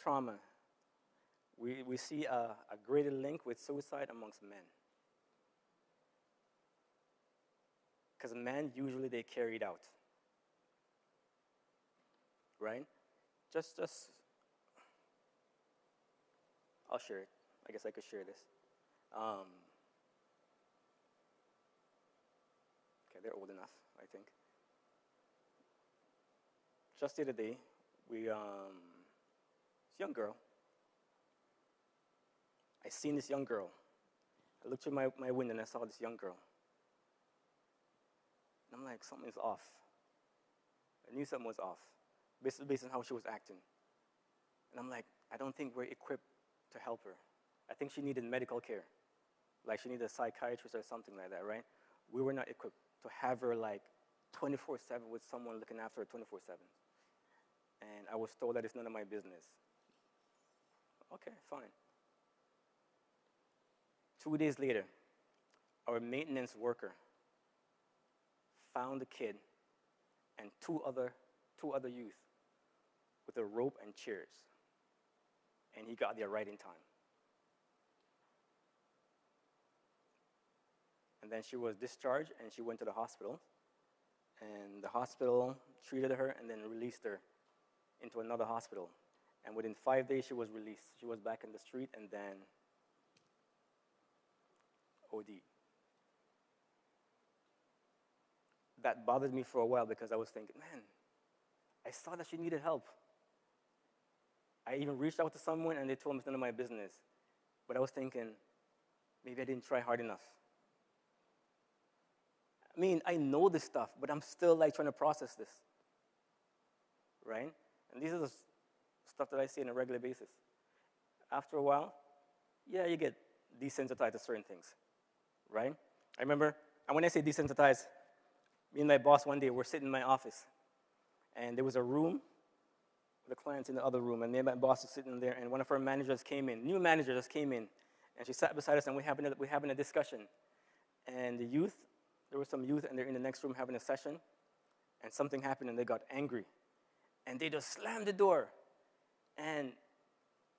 trauma, we see a greater link with suicide amongst men. Because men, usually they carry it out, right? Just, I'll share it. I guess I could share this. Okay, they're old enough, I think. Just the other day, this young girl, I seen this young girl. I looked through my window and I saw this young girl. And I'm like, something's off. I knew something was off, based on how she was acting. And I'm like, I don't think we're equipped to help her. I think she needed medical care. Like she needed a psychiatrist or something like that, right? We were not equipped to have her like 24/7 with someone looking after her 24/7. And I was told that it's none of my business. Okay, fine. 2 days later, our maintenance worker found the kid and two other youth with a rope and chairs. And he got there right in time. And then she was discharged and she went to the hospital. And the hospital treated her and then released her into another hospital. And within 5 days, she was released. She was back in the street and then OD. That bothered me for a while because I was thinking, man, I saw that she needed help. I even reached out to someone and they told me it's none of my business. But I was thinking, maybe I didn't try hard enough. I mean, I know this stuff, but I'm still like trying to process this, right? And these are the stuff that I see on a regular basis. After a while, yeah, you get desensitized to certain things, right? I remember, and when I say desensitized, me and my boss one day, we're sitting in my office, and there was a room, the clients in the other room, and me and my boss was sitting there, and one of our managers came in, new manager just came in, and she sat beside us, and we're having a discussion. And the youth, there were some youth, and they're in the next room having a session, and something happened, and they got angry. And they just slammed the door. And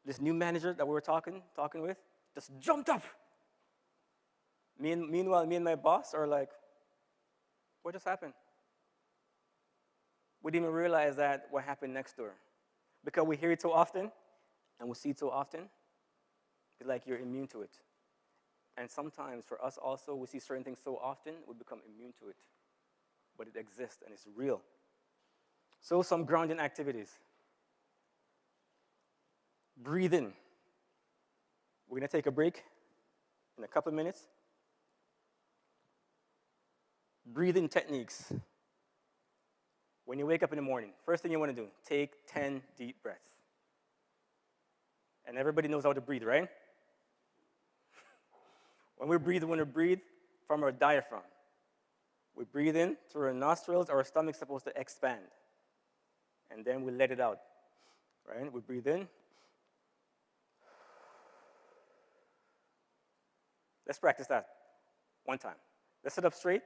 this new manager that we were talking with just jumped up. Meanwhile, me and my boss are like, what just happened? We didn't even realize that what happened next door. Because we hear it so often, and we see it so often, it's like you're immune to it. And sometimes for us also, we see certain things so often, we become immune to it. But it exists and it's real. So some grounding activities. Breathing. We're going to take a break in a couple of minutes. Breathing techniques. When you wake up in the morning, first thing you want to do, take 10 deep breaths. And everybody knows how to breathe, right? When we breathe from our diaphragm. We breathe in through our nostrils, our stomach's supposed to expand. And then we let it out, right? We breathe in. Let's practice that one time. Let's sit up straight.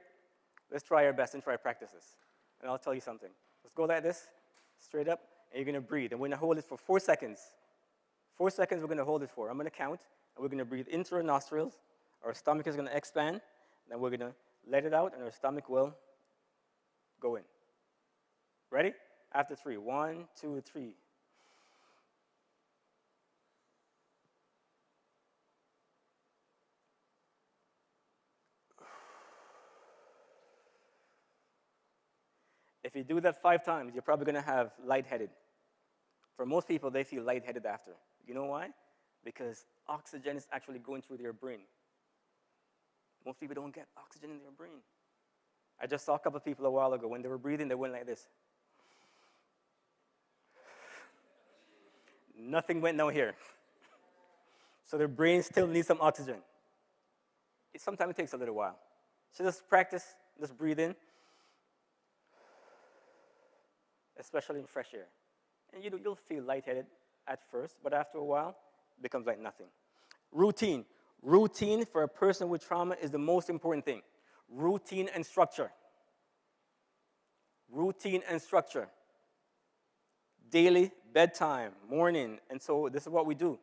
Let's try our best and try to practice this. And I'll tell you something. Let's go like this, straight up, and you're going to breathe. And we're going to hold it for 4 seconds. 4 seconds we're going to hold it for. I'm going to count, and we're going to breathe into our nostrils. Our stomach is going to expand. Then we're going to let it out, and our stomach will go in. Ready? After 3. 1, 2, 3. If you do that 5 times, you're probably going to have lightheaded. For most people, they feel lightheaded after. You know why? Because oxygen is actually going through their brain. Most people don't get oxygen in their brain. I just saw a couple of people a while ago. When they were breathing, they went like this. Nothing went down here. So their brain still needs some oxygen. Sometimes it takes a little while. So just practice, just breathe in, especially in fresh air. And you'll feel lightheaded at first, but after a while, it becomes like nothing. Routine. Routine for a person with trauma is the most important thing. Routine and structure. Routine and structure. Daily, bedtime, morning, and so this is what we do.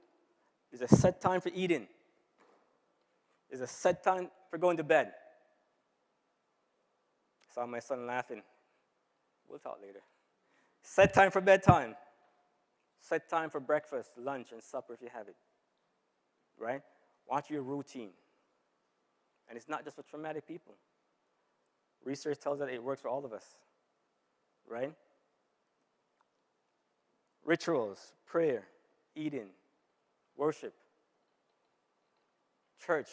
There's a set time for eating. There's a set time for going to bed. I saw my son laughing. We'll talk later. Set time for bedtime. Set time for breakfast, lunch, and supper if you have it. Right? Watch your routine. And it's not just for traumatic people. Research tells us that it works for all of us. Right? Rituals, prayer, eating, worship, church,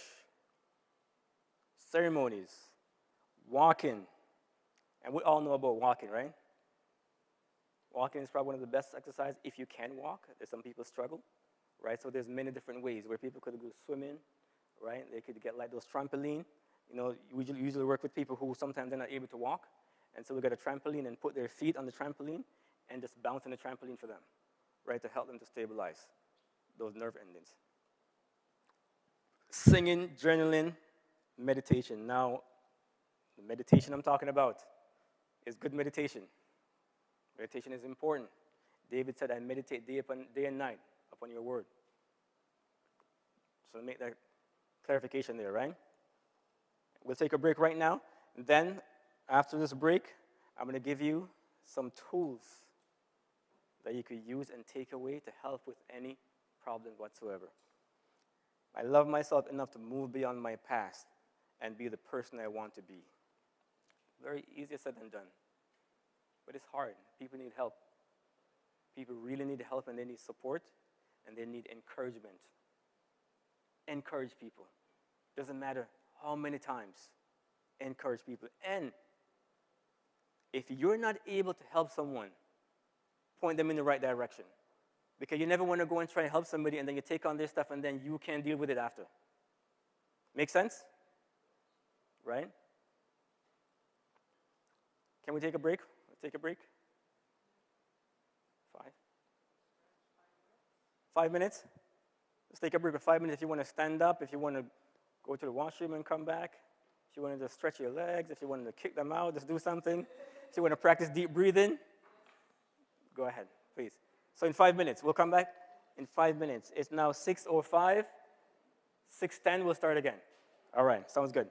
ceremonies, walking. And we all know about walking, right? Walking is probably one of the best exercises if you can walk. There's some people struggle, right? So there's many different ways where people could go swimming, right? They could get like those trampoline. You know, we usually work with people who sometimes they're not able to walk. And so we get a trampoline and put their feet on the trampoline and just bounce on the trampoline for them, right, to help them to stabilize those nerve endings. Singing, journaling, meditation. Now, the meditation I'm talking about is good meditation. Meditation is important. David said, I meditate day and night upon your word. So make that clarification there, right? We'll take a break right now. And then, after this break, I'm going to give you some tools that you could use and take away to help with any problem whatsoever. I love myself enough to move beyond my past and be the person I want to be. Very easier said than done. But it's hard. People need help. People really need help, and they need support, and they need encouragement. Encourage people. Doesn't matter how many times. Encourage people. And if you're not able to help someone, point them in the right direction. Because you never want to go and try and help somebody, and then you take on their stuff, and then you can't deal with it after. Make sense? Right? Can we take a break? Let's take a break. 5 minutes? Let's take a break for 5 minutes. If you want to stand up, if you want to go to the washroom and come back, if you want to just stretch your legs, if you want to kick them out, just do something. If you want to practice deep breathing, go ahead, please. So in 5 minutes, we'll come back in 5 minutes. It's now 6:05. 6:10, we'll start again. All right, sounds good.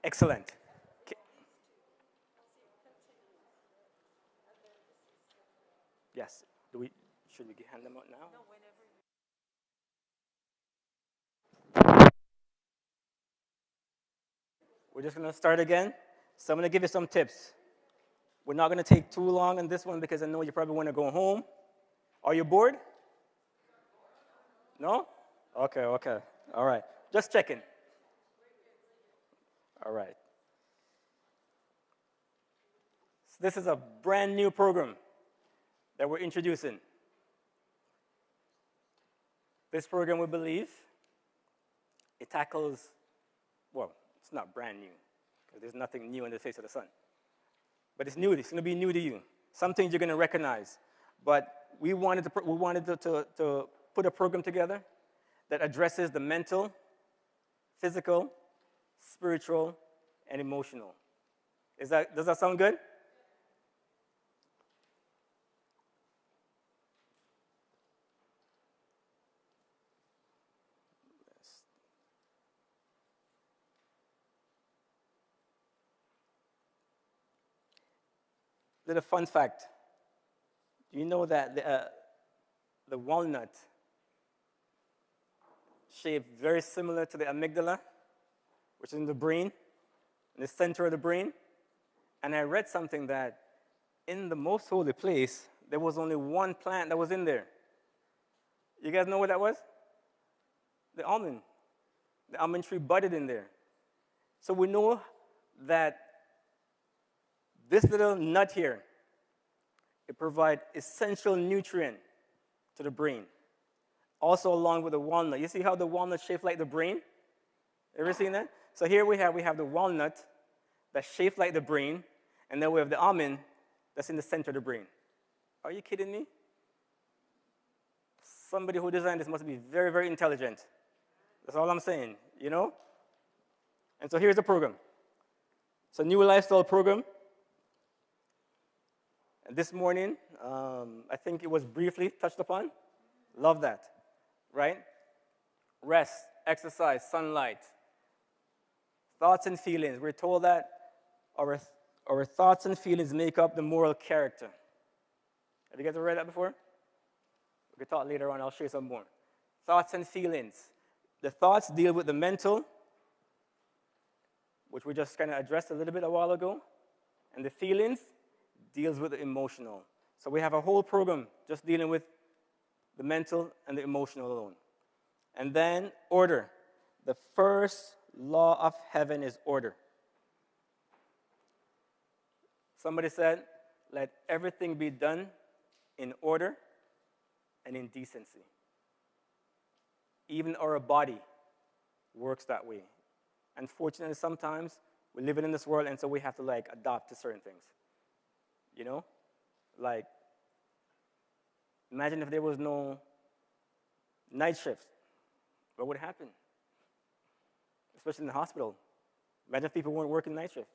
Excellent. K- Yes. Should we hand them out now? We're just going to start again. So I'm going to give you some tips. We're not going to take too long on this one because I know you probably want to go home. Are you bored? No? Okay, okay. All right. Just checking. All right. So this is a brand new program that we're introducing. This program, we believe, it tackles, well, it's not brand new because there's nothing new on the face of the sun. But it's new. It's going to be new to you. Some things you're going to recognize. But we wanted to put a program together that addresses the mental, physical, spiritual, and emotional. Does that sound good? Little fun fact. Do you know that the walnut shaped very similar to the amygdala, which is in the brain, in the center of the brain? And I read something that in the most holy place, there was only one plant that was in there. You guys know what that was? The almond. The almond tree budded in there. So we know that this little nut here, it provides essential nutrient to the brain. Also along with the walnut. You see how the walnut shaped like the brain? Ever seen that? So here we have the walnut that's shaped like the brain, and then we have the almond that's in the center of the brain. Are you kidding me? Somebody who designed this must be very, very intelligent. That's all I'm saying, you know? And so here's the program. It's a new lifestyle program. And this morning, I think it was briefly touched upon. Love that, right? Rest, exercise, sunlight, thoughts and feelings. We're told that our thoughts and feelings make up the moral character. Have you guys ever read that before? We can talk later on. I'll show you some more. Thoughts and feelings. The thoughts deal with the mental, which we just kind of addressed a little bit a while ago. And the feelings deals with the emotional. So we have a whole program just dealing with the mental and the emotional alone. And then order. The first law of heaven is order. Somebody said, let everything be done in order and in decency. Even our body works that way. Unfortunately, sometimes we're living in this world, and so we have to adapt to certain things. You know? Imagine if there was no night shift. What would happen? Especially in the hospital. Imagine if people weren't working night shift.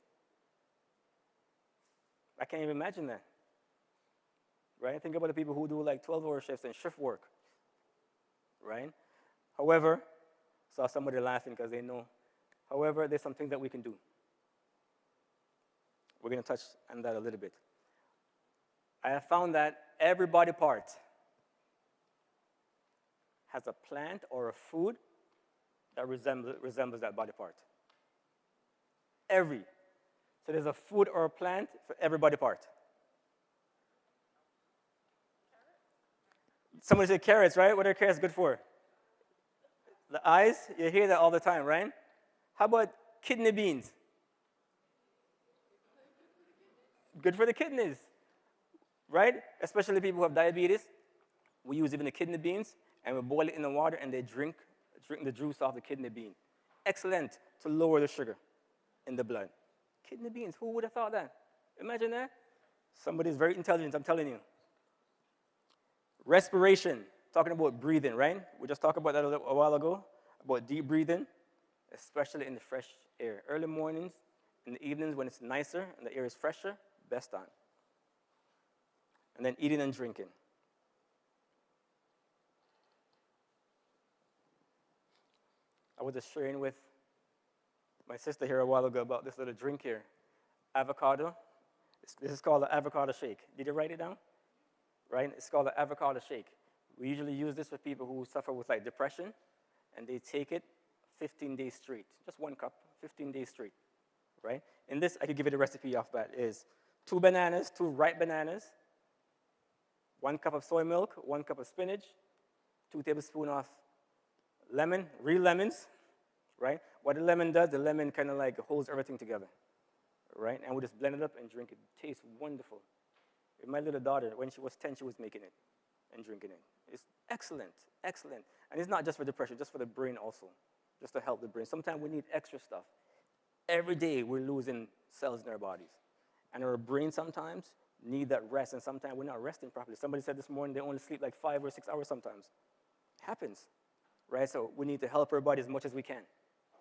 I can't even imagine that. Right? Think about the people who do 12-hour shifts and shift work. Right? However, saw somebody laughing because they know. However, there's some things that we can do. We're going to touch on that a little bit. I have found that every body part has a plant or a food that resembles that body part. Every. So there's a food or a plant for every body part. Somebody said carrots, right? What are carrots good for? The eyes, you hear that all the time, right? How about kidney beans? Good for the kidneys, right? Especially people who have diabetes. We use even the kidney beans, and we boil it in the water, and they drink the juice off the kidney bean. Excellent to lower the sugar in the blood. Kidney beans, who would have thought that? Imagine that. Somebody's very intelligent, I'm telling you. Respiration, talking about breathing, right? We just talked about that a while ago, about deep breathing, especially in the fresh air. Early mornings, in the evenings when it's nicer and the air is fresher, best time. And then eating and drinking. I was just sharing with my sister here a while ago about this little drink here, avocado. This is called the Avocado Shake. Did you write it down? Right? It's called the Avocado Shake. We usually use this for people who suffer with like depression, and they take it 15 days straight. Just 1 cup, 15 days straight, right? In this, I could give you the recipe off that, is 2 bananas, 2 ripe bananas, 1 cup of soy milk, 1 cup of spinach, 2 tablespoons of lemon, real lemons, right? What the lemon does, the lemon kind of like holds everything together, right? And we just blend it up and drink it. It tastes wonderful. My little daughter, when she was 10, she was making it and drinking it. It's excellent, excellent. And it's not just for depression, just for the brain also, just to help the brain. Sometimes we need extra stuff. Every day we're losing cells in our bodies. And our brain sometimes need that rest, and sometimes we're not resting properly. Somebody said this morning they only sleep like 5 or 6 hours sometimes. Happens, right? So we need to help our body as much as we can,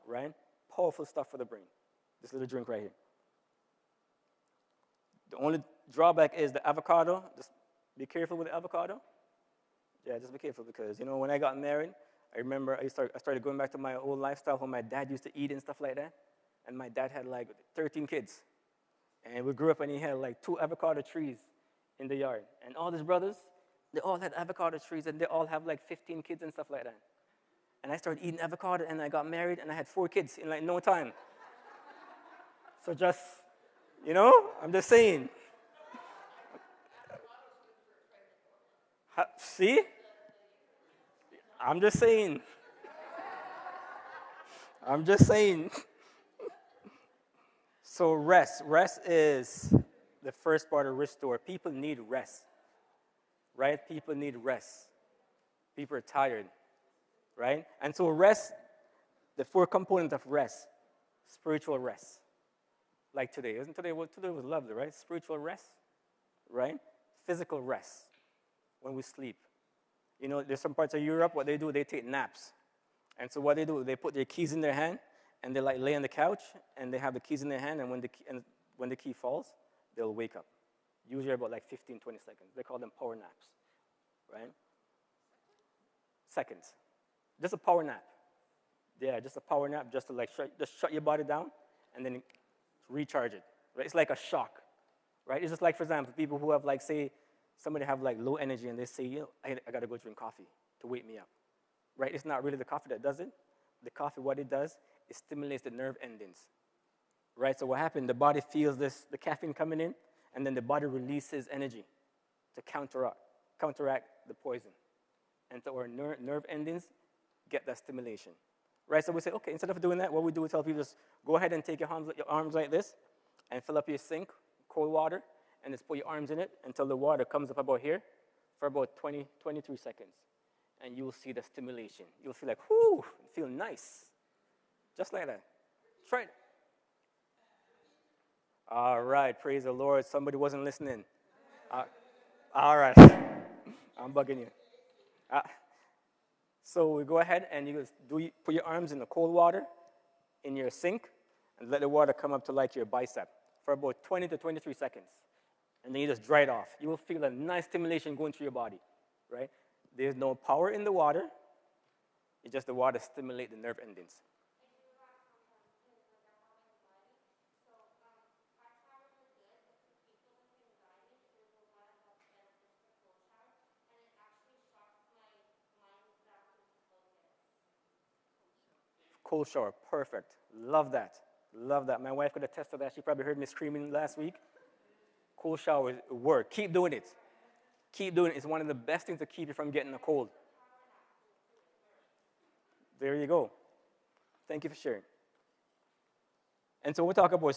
right? Powerful stuff for the brain. This little drink right here. The only drawback is the avocado. Just be careful with the avocado. Yeah, just be careful because, you know, when I got married, I remember I started going back to my old lifestyle when my dad used to eat and stuff like that. And my dad had like 13 kids. And we grew up and he had like 2 avocado trees in the yard. And all his brothers, they all had avocado trees and they all have like 15 kids and stuff like that. And I started eating avocado and I got married and I had 4 kids in like no time. So just, you know, I'm just saying. See? I'm just saying. I'm just saying. So rest. Rest is the first part of restore. People need rest, right? People need rest. People are tired, right? And so rest, the 4 components of rest, spiritual rest. Like today. Today was lovely, right? Spiritual rest, right? Physical rest when we sleep. You know, there's some parts of Europe, what they do, they take naps. And so what they do, they put their keys in their hand, and they like lay on the couch, and they have the keys in their hand, and when the key falls, they'll wake up. Usually about like 15, 20 seconds. They call them power naps, right? Seconds. Just a power nap. Yeah, just a power nap, just to like shut your body down, and then recharge it, right? It's like a shock, right? It's just like, for example, people who have like, say, somebody have like low energy, and they say, you know, I got to go drink coffee to wake me up, right? It's not really the coffee that does it. The coffee, what it does, it stimulates the nerve endings, right? So what happened, the body feels the caffeine coming in, and then the body releases energy to counteract the poison. And so our nerve endings get that stimulation, right? So we say, okay, instead of doing that, what we do is tell people just go ahead and take your arms like this and fill up your sink, cold water, and just put your arms in it until the water comes up about here for about 20, 23 seconds. And you will see the stimulation. You'll feel like, whoo, feel nice. Just like that. Try it. All right, praise the Lord. Somebody wasn't listening. All right. I'm bugging you. So we go ahead and you just put your arms in the cold water in your sink and let the water come up to like your bicep for about 20 to 23 seconds. And then you just dry it off. You will feel a nice stimulation going through your body, right? There's no power in the water. It's just the water stimulates the nerve endings. Cold shower, perfect. Love that. Love that. My wife could attest to that. She probably heard me screaming last week. Cold shower work. Keep doing it. Keep doing it. It's one of the best things to keep you from getting a cold. There you go. Thank you for sharing. And so we talk about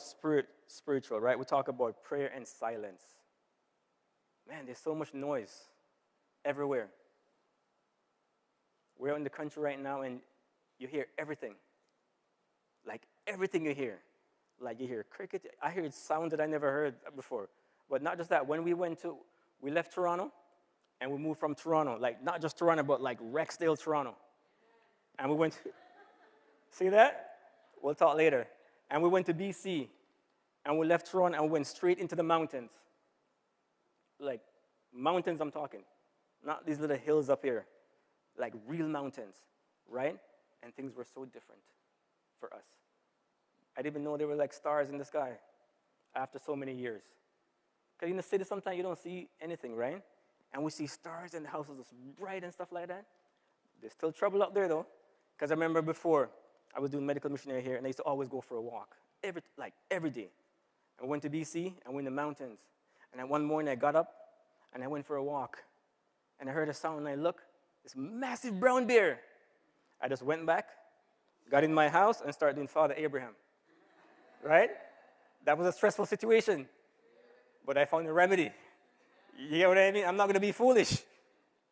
spiritual, right? We talk about prayer and silence. Man, there's so much noise everywhere. We're in the country right now, and you hear everything. Like everything you hear. Like you hear cricket. I heard sounds that I never heard before. But not just that. When we left Toronto, and we moved from Toronto, like not just Toronto, but like Rexdale, Toronto. And we went, see that? We'll talk later. And we went to BC, and we left Toronto and went straight into the mountains. Like mountains I'm talking. Not these little hills up here. Like real mountains, right? And things were so different for us. I didn't even know they were like stars in the sky after so many years. Because in the city, sometimes you don't see anything, right? And we see stars and the houses is bright and stuff like that. There's still trouble out there, though. Because I remember before, I was doing medical missionary here, and I used to always go for a walk, every day. I went to BC, I went in the mountains. And then one morning, I got up, and I went for a walk. And I heard a sound, and I looked, this massive brown bear. I just went back, got in my house, and started doing Father Abraham. Right? That was a stressful situation. But I found a remedy. You get what I mean? I'm not going to be foolish.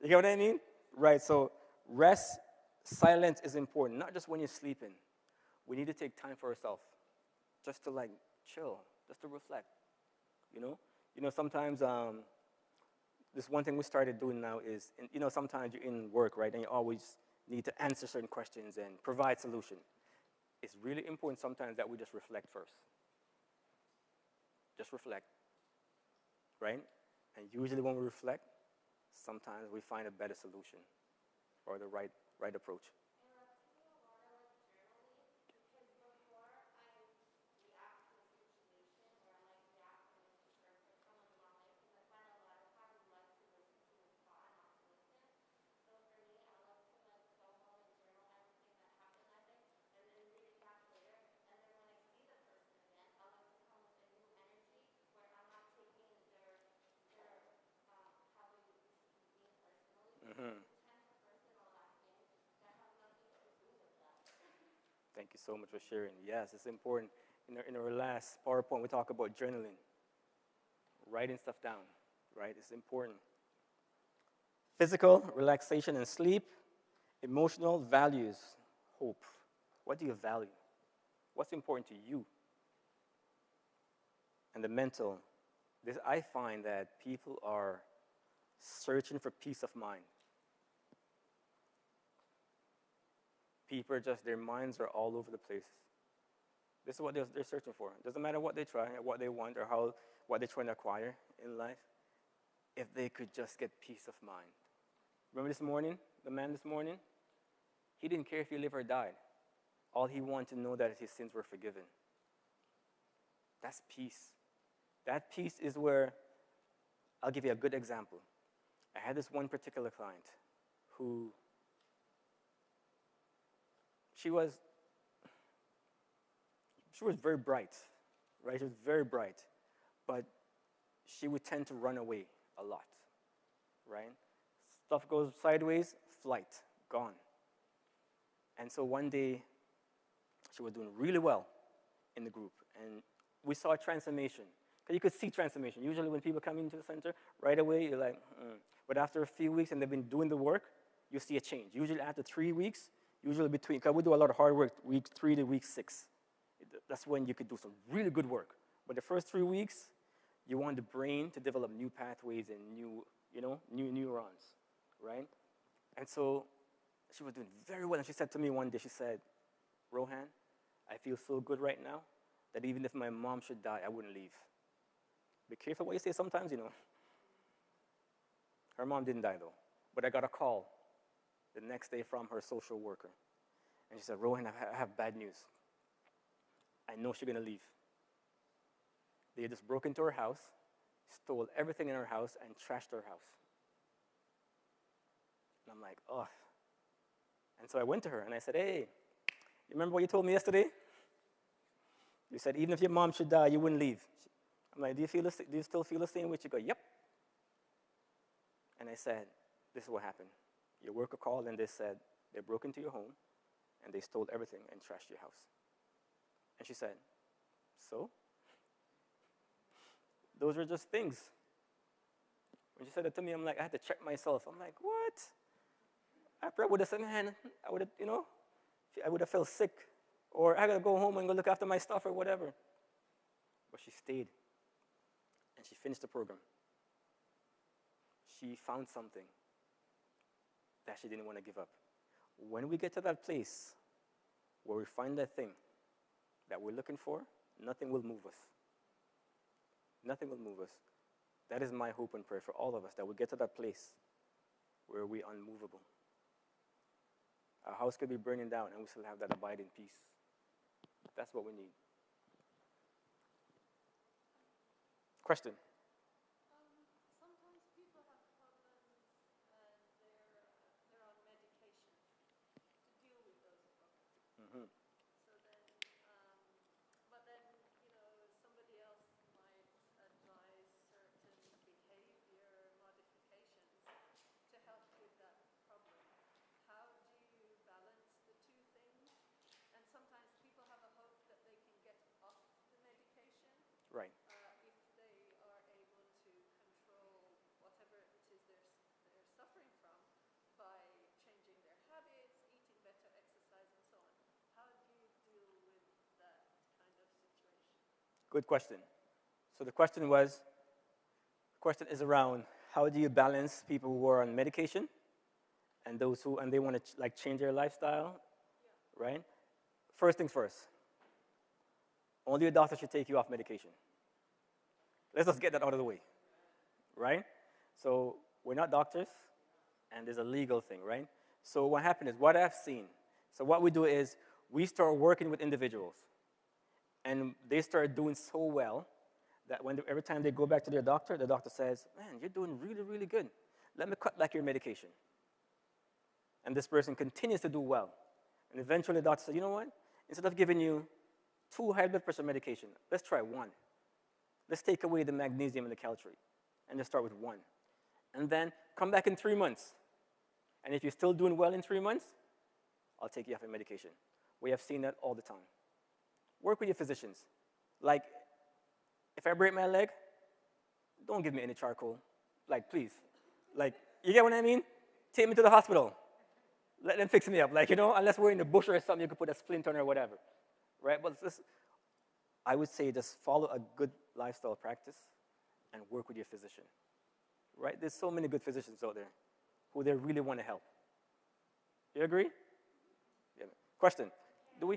You get what I mean? Right, so rest, silence is important, not just when you're sleeping. We need to take time for ourselves, just to like chill, just to reflect, you know? You know, sometimes this one thing we started doing now is, you know, sometimes you're in work, right, and you always need to answer certain questions and provide solution. It's really important sometimes that we just reflect first. Just reflect, right? And usually when we reflect, sometimes we find a better solution or the right approach. Mm-hmm. Thank you so much for sharing. Yes, it's important. In our last PowerPoint, we talk about journaling, writing stuff down, right? It's important. Physical, relaxation and sleep. Emotional, values, hope. What do you value? What's important to you? And the mental. I find that people are searching for peace of mind. People are just, their minds are all over the place. This is what they're searching for. It doesn't matter what they try, or what they want, or what they're trying to acquire in life. If they could just get peace of mind. Remember this morning, the man this morning? He didn't care if he lived or died. All he wanted to know that his sins were forgiven. That's peace. That peace is where, I'll give you a good example. I had this one particular client who, she was very bright, right? She was very bright, but she would tend to run away a lot, right? Stuff goes sideways, flight, gone. And so one day, she was doing really well in the group, and we saw a transformation. Because you could see transformation. Usually when people come into the center, right away, you're like, But after a few weeks and they've been doing the work, you see a change. Usually after 3 weeks, because we do a lot of hard work, week 3 to week 6. That's when you could do some really good work. But the first 3 weeks, you want the brain to develop new pathways and new neurons, right? And so she was doing very well. And she said to me one day, she said, Rohan, I feel so good right now that even if my mom should die, I wouldn't leave. Be careful what you say sometimes, you know. Her mom didn't die, though. But I got a call the next day from her social worker. And she said, Rohan, I have bad news. I know she's going to leave. They just broke into her house, stole everything in her house, and trashed her house. And I'm like, oh. And so I went to her, and I said, hey, you remember what you told me yesterday? You said, even if your mom should die, you wouldn't leave. I'm like, do you still feel the same way? She go, yep. And I said, this is what happened. Your worker called, and they said, they broke into your home, and they stole everything and trashed your house. And she said, so? Those were just things. When she said that to me, I'm like, I had to check myself. I'm like, what? I probably would have said, man, I would have felt sick. Or I got to go home and go look after my stuff or whatever. But she stayed. And she finished the program. She found something that she didn't want to give up. When we get to that place where we find that thing that we're looking for, nothing will move us. Nothing will move us. That is my hope and prayer for all of us, that we get to that place where we're unmovable. Our house could be burning down and we still have that abiding peace. That's what we need. Question. Sometimes people have problems and they're on medication to deal with those problems. So then, but then, somebody else might advise certain behavior modifications to help with that problem. How do you balance the two things? And sometimes people have a hope that they can get off the medication. Right. If they are able to control whatever it is they're suffering from by changing their habits, eating better, exercise, and so on. How do you deal with that kind of situation? Good question. So the question is around how do you balance people who are on medication and those who they want to change their lifestyle, right? First things first. Only a doctor should take you off medication. Let's just get that out of the way, right? So we're not doctors, and there's a legal thing, right? So what happened is, what I've seen, so what we do is we start working with individuals, and they start doing so well that every time they go back to their doctor, the doctor says, man, you're doing really, really good. Let me cut back your medication. And this person continues to do well. And eventually the doctor says, you know what? Instead of giving you 2 high blood pressure medication, let's try 1. Let's take away the magnesium and the calcium, and just start with 1. And then come back in 3 months. And if you're still doing well in 3 months, I'll take you off your medication. We have seen that all the time. Work with your physicians. Like, if I break my leg, don't give me any charcoal. Like, please. Like, you get what I mean? Take me to the hospital. Let them fix me up. Like, unless we're in the bush or something, you could put a splint on or whatever. Right? But I would say just follow a good lifestyle practice and work with your physician. Right? There's so many good physicians out there who they really want to help. You agree? Yeah. Question. Do we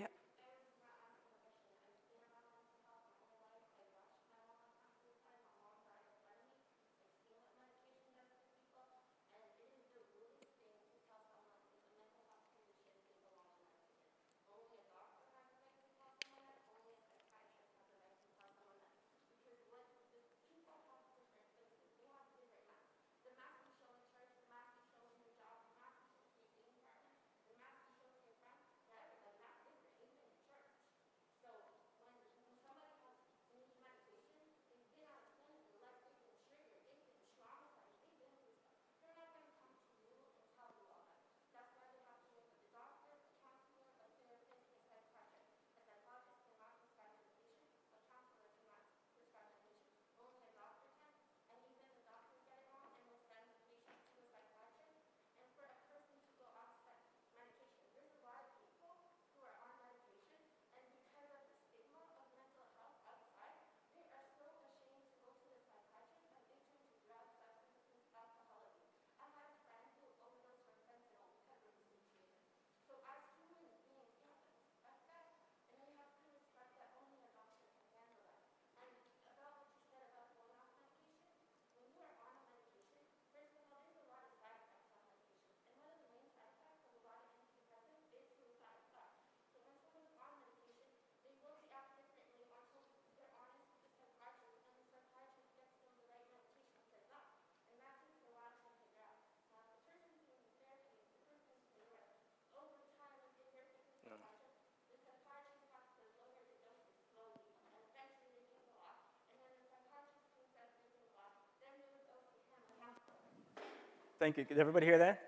Thank you. Did everybody hear that?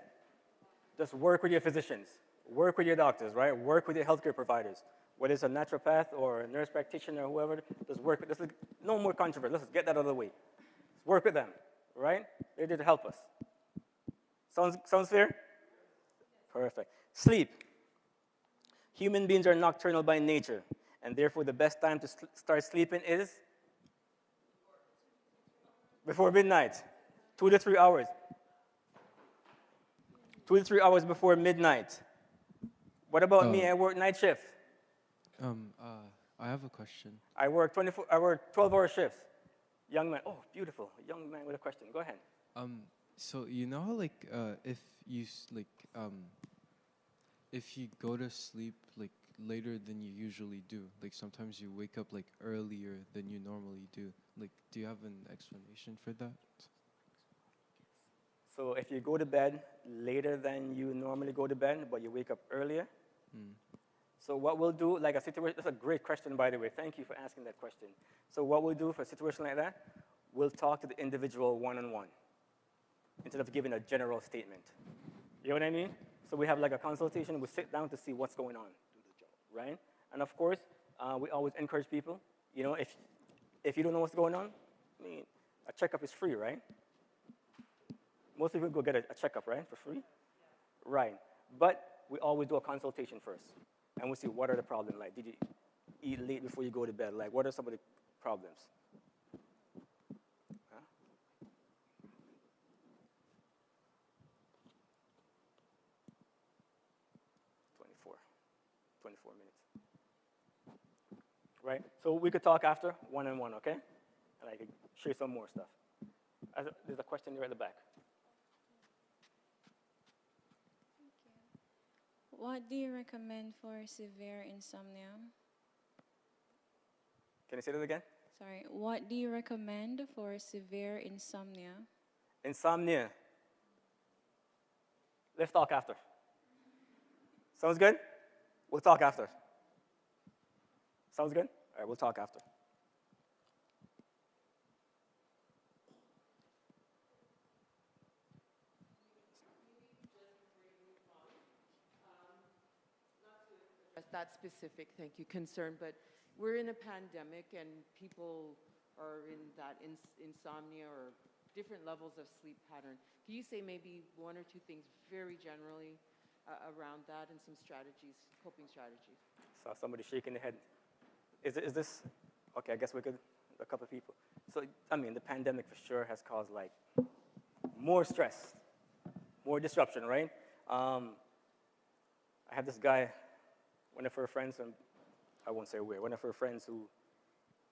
Just work with your physicians. Work with your doctors, right? Work with your healthcare providers. Whether it's a naturopath or a nurse practitioner or whoever, just work with, no more controversy. Let's get that out of the way. Just work with them, right? They're there to help us. Sounds fair? Perfect. Sleep. Human beings are nocturnal by nature, and therefore the best time to start sleeping is before midnight, 2 to 3 hours. 2 to 3 hours before midnight. What about me? I work night shift. I have a question. I work 12-hour shifts. Young man. Oh, beautiful. A young man with a question. Go ahead. So you know how if you go to sleep later than you usually do? Like sometimes you wake up like earlier than you normally do. Like, do you have an explanation for that? So if you go to bed later than you normally go to bed, but you wake up earlier, so what we'll do, like a situation, that's a great question, by the way. Thank you for asking that question. So what we'll do for a situation like that, we'll talk to the individual one-on-one instead of giving a general statement. You know what I mean? So we have like a consultation. We sit down to see what's going on, right? And of course, we always encourage people, you know, if you don't know what's going on, I mean, a checkup is free, right? Most people go get a checkup, right, for free? Right. But we always do a consultation first. And we'll see what are the problems. Like, did you eat late before you go to bed? Like, what are some of the problems? Huh? Twenty-four minutes. Right? So we could talk after, one-on-one, okay? And I could share some more stuff. There's a question there at the back. What do you recommend for severe insomnia? Can you say that again? Sorry, what do you recommend for severe insomnia? Insomnia. Let's talk after. Sounds good? We'll talk after. Sounds good? All right, we'll talk after. That specific, thank you, concern, but we're in a pandemic and people are in that insomnia or different levels of sleep pattern. Can you say maybe one or two things very generally around that and some strategies, coping strategies? Saw somebody shaking their head. Is this, okay, I guess we could, a couple of people. So, I mean, the pandemic for sure has caused like more stress, more disruption, right? I have this guy, one of her friends, and I won't say where, one of her friends who,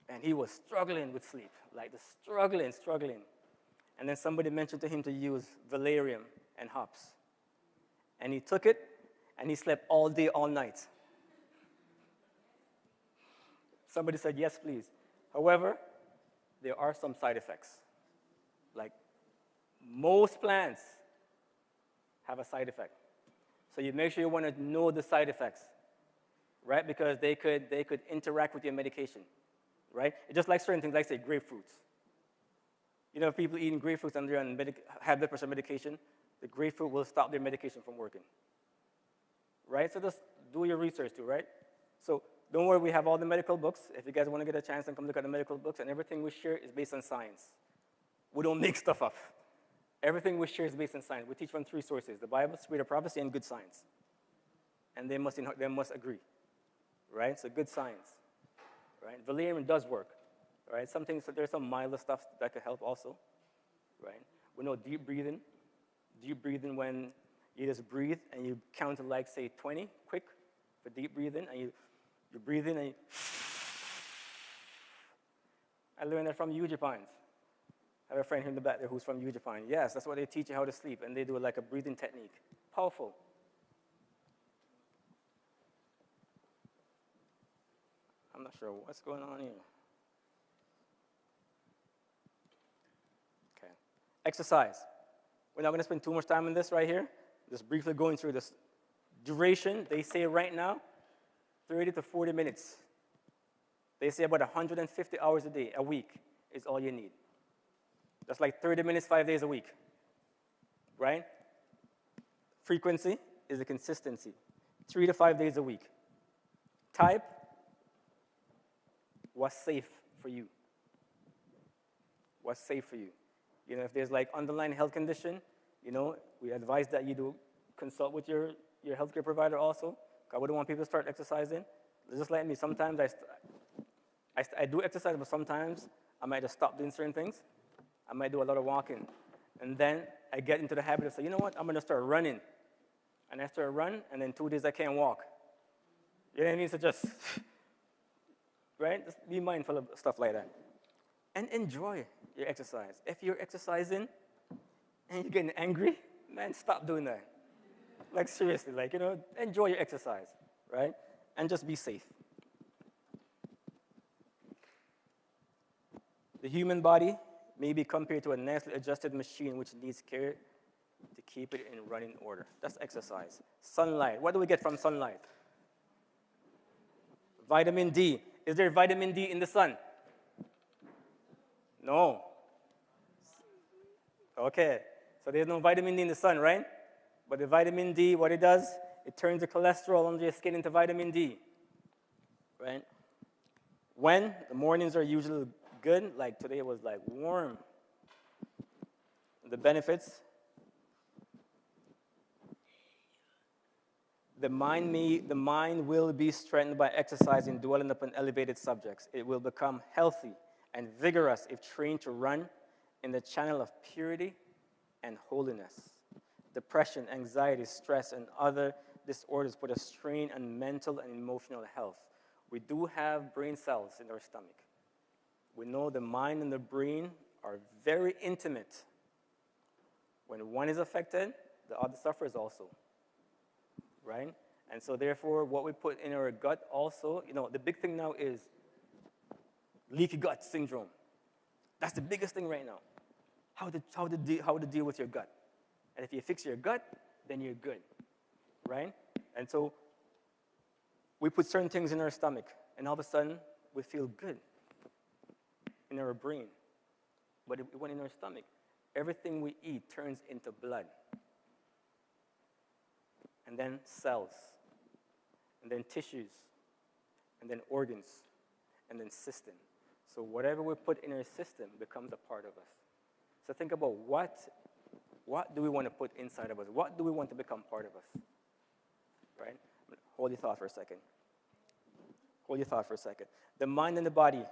and he was struggling with sleep, like struggling. And then somebody mentioned to him to use valerian and hops. And he took it, and he slept all day, all night. Somebody said, yes, please. However, there are some side effects. Like most plants have a side effect. So you make sure you want to know the side effects, right? Because they could interact with your medication, right? It's just like certain things, like say grapefruits. You know, if people eating grapefruits and they're on high blood pressure medication, the grapefruit will stop their medication from working, right? So just do your research too, right? So don't worry, we have all the medical books. If you guys want to get a chance, then come look at the medical books, and everything we share is based on science. We don't make stuff up. Everything we share is based on science. We teach from three sources: the Bible, Spirit of Prophecy, and good science. And they must agree, right? So good science, right? Valerian does work, right? Some things, there's some milder stuff that could help also, right? We know deep breathing when you just breathe and you count to like, say, 20, quick, for deep breathing, and you breathe in and you I learned that from Ujapines. I have a friend here in the back there who's from Ujapine. Yes, that's what they teach you how to sleep, and they do like a breathing technique. Powerful. I'm not sure what's going on here. Okay. Exercise. We're not going to spend too much time on this right here. Just briefly going through this. Duration, they say right now, 30 to 40 minutes. They say about 150 hours a week is all you need. That's like 30 minutes, 5 days a week, right? Frequency is the consistency, 3 to 5 days a week. Type, what's safe for you? What's safe for you? You know, if there's like underlying health condition, you know, we advise that you do consult with your healthcare provider also. I wouldn't want people to start exercising. Just like me, sometimes I do exercise, but sometimes I might just stop doing certain things. I might do a lot of walking. And then I get into the habit of saying, you know what, I'm going to start running. And I start running, and then 2 days I can't walk. You know what I mean? So just, right? Just be mindful of stuff like that. And enjoy your exercise. If you're exercising and you're getting angry, man, stop doing that. Like seriously, like, you know, enjoy your exercise, right? and just be safe. The human body may be compared to a nicely adjusted machine which needs care to keep it in running order. That's exercise. Sunlight. What do we get from sunlight? Vitamin D. Is there vitamin D in the sun? No. Okay. So there's no vitamin D in the sun, right? But the vitamin D, what it does, it turns the cholesterol under your skin into vitamin D, right? When the mornings are usually good, like today was like warm. The benefits, the mind will be strengthened by exercising, dwelling upon elevated subjects. It will become healthy and vigorous if trained to run in the channel of purity and holiness. Depression, anxiety, stress, and other disorders put a strain on mental and emotional health. We do have brain cells in our stomach. We know the mind and the brain are very intimate. When one is affected, the other suffers also, right? And so therefore, what we put in our gut also, the big thing now is leaky gut syndrome. That's the biggest thing right now. How to deal with your gut. And if you fix your gut, then you're good, right? And so we put certain things in our stomach, and all of a sudden, we feel good in our brain. But it went in our stomach. Everything we eat turns into blood, and then cells, and then tissues, and then organs, and then system. So whatever we put in our system becomes a part of us. So think about what do we want to put inside of us? What do we want to become part of us? Right? Hold your thought for a second. Hold your thought for a second. The mind and the body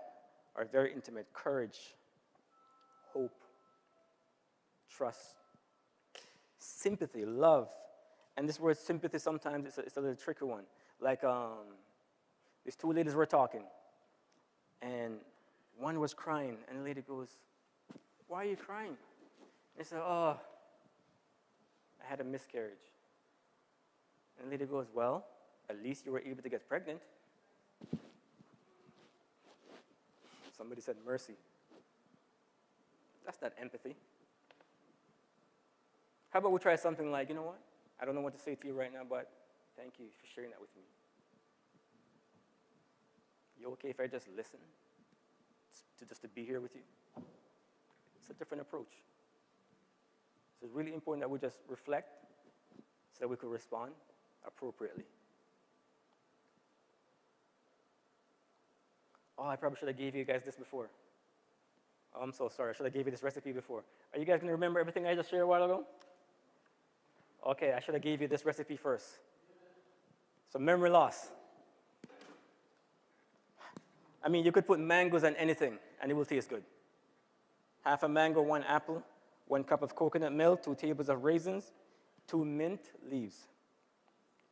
are very intimate. Courage, hope, trust, sympathy, love. And this word sympathy sometimes it's a little tricky one. Like these two ladies were talking, and one was crying, and the lady goes, "Why are you crying?" They said, "Oh, I had a miscarriage." And the lady goes, "Well, at least you were able to get pregnant." Somebody said, "Mercy." That's not empathy. How about we try something like, you know what? I don't know what to say to you right now, but thank you for sharing that with me. You okay if I just listen? Just to be here with you? It's a different approach. So it's really important that we just reflect so that we could respond appropriately. Oh, I probably should have gave you guys this before. Oh, I'm so sorry. I should have gave you this recipe before. Are you guys going to remember everything I just shared a while ago? Okay, I should have gave you this recipe first. So memory loss. I mean, you could put mangoes on anything, and it will taste good. Half a mango, 1 apple, 1 cup of coconut milk, 2 tablespoons of raisins, 2 mint leaves.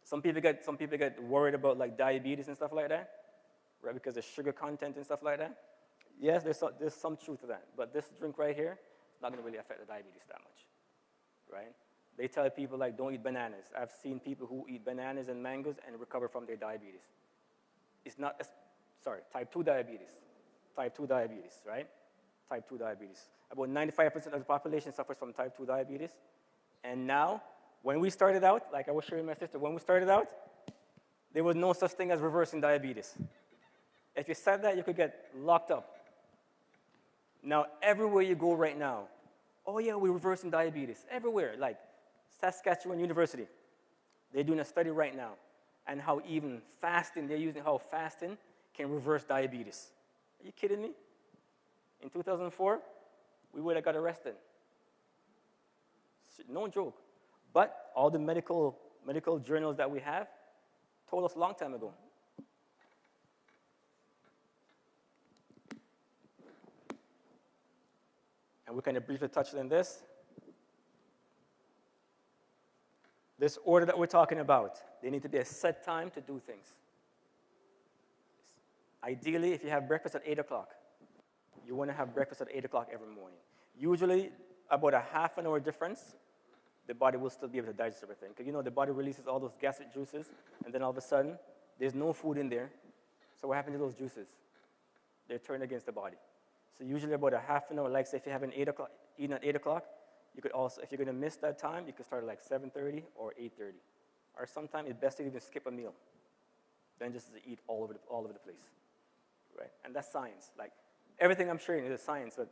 Some people get worried about like diabetes and stuff like that, right? Because the sugar content and stuff like that. Yes, there's some truth to that. But this drink right here is not going to really affect the diabetes that much, right? They tell people like don't eat bananas. I've seen people who eat bananas and mangoes and recover from their diabetes. It's not, type 2 diabetes. Type 2 diabetes, right? Type 2 diabetes. About 95% of the population suffers from type 2 diabetes. And now, when we started out, like I was sharing with my sister, when we started out, there was no such thing as reversing diabetes. If you said that, you could get locked up. Now, everywhere you go right now, oh yeah, we're reversing diabetes. Everywhere, like Saskatchewan University, they're doing a study right now and how even fasting, they're using how fasting can reverse diabetes. Are you kidding me? In 2004, we would have got arrested. No joke. But all the medical journals that we have told us a long time ago. And we kind of briefly touched on this. This order that we're talking about, there need to be a set time to do things. Ideally, if you have breakfast at 8 o'clock, you want to have breakfast at 8 o'clock every morning. Usually, about a half an hour difference, the body will still be able to digest everything. Because the body releases all those gastric juices, and then all of a sudden, There's no food in there. So what happens to those juices? They're turned against the body. So usually about a half an hour, like say if you have an 8 o'clock, eating at 8 o'clock, you could also, if you're going to miss that time, you could start at like 7:30 or 8:30. Or sometimes it's best to even skip a meal than just to eat all over the place, right? And that's science. Like everything I'm sharing is science, but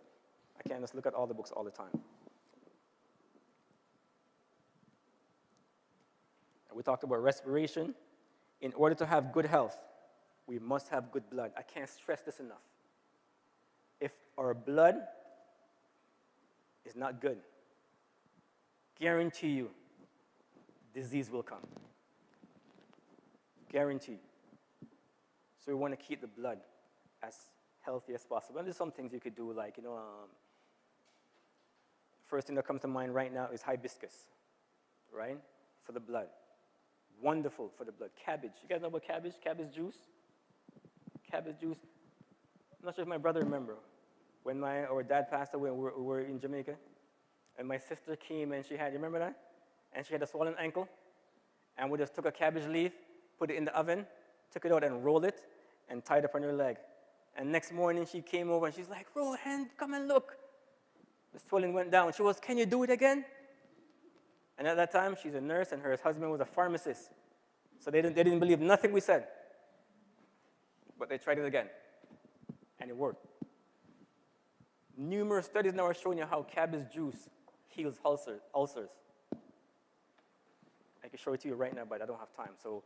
I can't just look at all the books all the time. And we talked about respiration. In order to have good health, we must have good blood. I can't stress this enough. If our blood is not good, guarantee you, disease will come. Guarantee. So we want to keep the blood as healthy as possible. And there's some things you could do, like, first thing that comes to mind right now is hibiscus, right? For the blood. Wonderful for the blood. Cabbage. You guys know about cabbage? Cabbage juice? Cabbage juice. I'm not sure if my brother remember. When our dad passed away, we were in Jamaica, and my sister came and she had, you remember that? And she had a swollen ankle, and we just took a cabbage leaf, put it in the oven, took it out and rolled it, and tied it up on her leg. And next morning she came over and she's like, Rohan, come and look. The swelling went down. She was, can you do it again? And at that time, she's a nurse and her husband was a pharmacist. So they didn't believe nothing we said. But they tried it again, and it worked. Numerous studies now are showing you how cabbage juice heals ulcers. I can show it to you right now, but I don't have time. So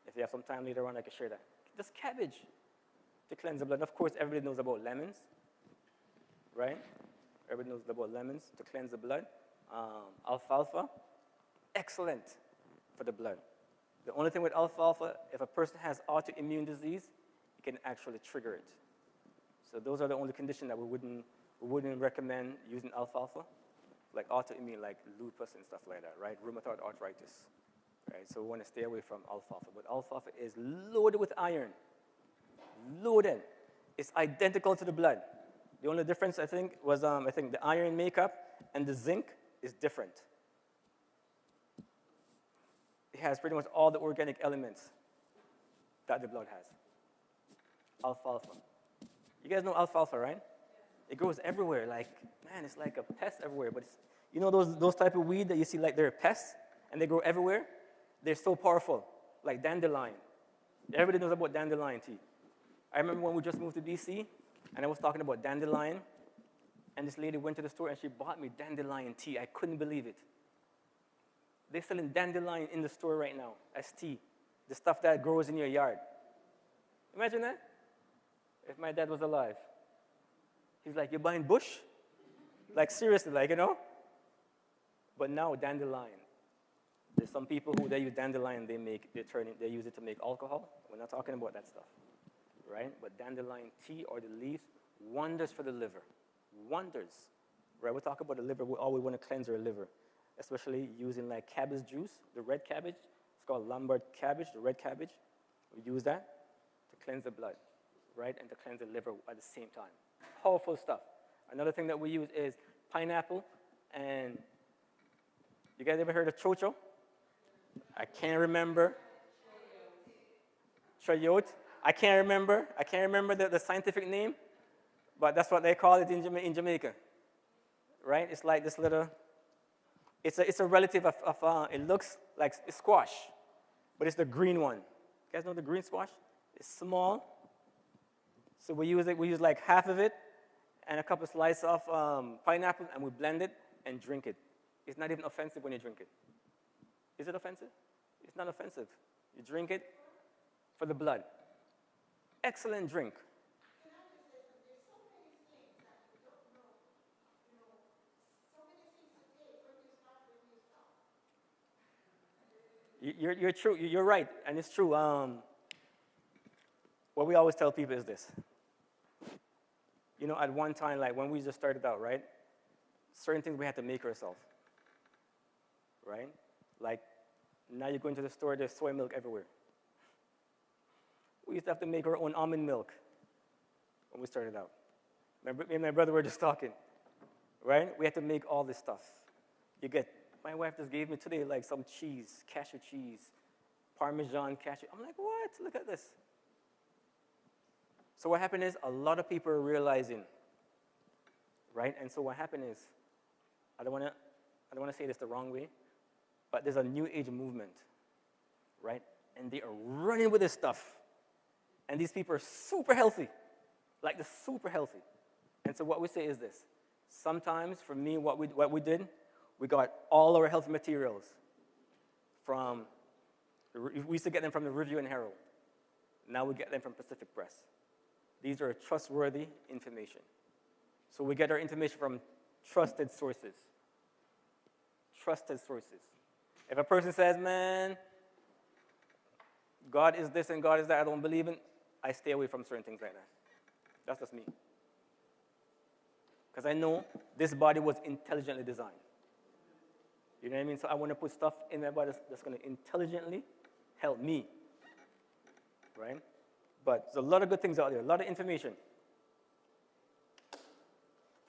if you have some time later on, I can share that. Just cabbage to cleanse the blood. Of course, everybody knows about lemons, right? Everybody knows about lemons to cleanse the blood. Alfalfa, excellent for the blood. The only thing with alfalfa, if a person has autoimmune disease, it can actually trigger it. So those are the only conditions that we wouldn't recommend using alfalfa, like autoimmune, like lupus and stuff like that, right? Rheumatoid arthritis, right? So we want to stay away from alfalfa. But alfalfa is loaded with iron, loaded. It's identical to the blood. The only difference, I think, was I think the iron makeup and the zinc is different. It has pretty much all the organic elements that the blood has. Alfalfa. You guys know alfalfa, right? It grows everywhere. Like, man, it's like a pest everywhere. But it's, you know those type of weed that you see like they're pests and they grow everywhere? They're so powerful, like dandelion. Everybody knows about dandelion tea. I remember when we just moved to DC and I was talking about dandelion, and this lady went to the store and she bought me dandelion tea. I couldn't believe it. They're selling dandelion in the store right now as tea, the stuff that grows in your yard. Imagine that. If my dad was alive. He's like, you're buying bush? Like, seriously, like, But now, dandelion. There's some people who, they use dandelion, they use it to make alcohol. We're not talking about that stuff, right? But dandelion tea or the leaves, wonders for the liver. Wonders, right? We talk about the liver, we always want to cleanse our liver, especially using like cabbage juice, the red cabbage. It's called Lombard cabbage, the red cabbage. We use that to cleanse the blood, right? And to cleanse the liver at the same time. Powerful stuff. Another thing that we use is pineapple, and you guys ever heard of chocho? I can't remember. Chayote. I can't remember the scientific name, but that's what they call it in Jamaica, right? It's like this little, it's a relative of it looks like a squash, but it's the green one. You guys know the green squash? It's small. So we use like half of it and a couple of slices of pineapple, and we blend it and drink it. It's not even offensive when you drink it. Is it offensive? It's not offensive. You drink it for the blood. Excellent drink. Can I just say something? There's so many things that you don't know, so many things to take when you start, when you stop. You're true. You're right, and it's true. What we always tell people is this. At one time, like when we just started out, right? Certain things we had to make ourselves, right? Like now you go into the store, there's soy milk everywhere. We used to have to make our own almond milk when we started out. Me and my brother were just talking, right? We had to make all this stuff. My wife just gave me today like some cheese, cashew cheese. Parmesan cashew. I'm like, what? Look at this. So what happened is a lot of people are realizing, right? And so what happened is, I don't want to say this the wrong way, but there's a new age movement, right? And they are running with this stuff. And these people are super healthy, like they're super healthy. And so what we say is this. Sometimes, for me, what we did, we got all our health materials from, we used to get them from the Review and Herald. Now we get them from Pacific Press. These are trustworthy information. So we get our information from trusted sources. Trusted sources. If a person says, man, God is this and God is that, I don't believe in, I stay away from certain things like that. That's just me. Because I know this body was intelligently designed. You know what I mean? So I want to put stuff in my body that's going to intelligently help me. Right? But there's a lot of good things out there, a lot of information.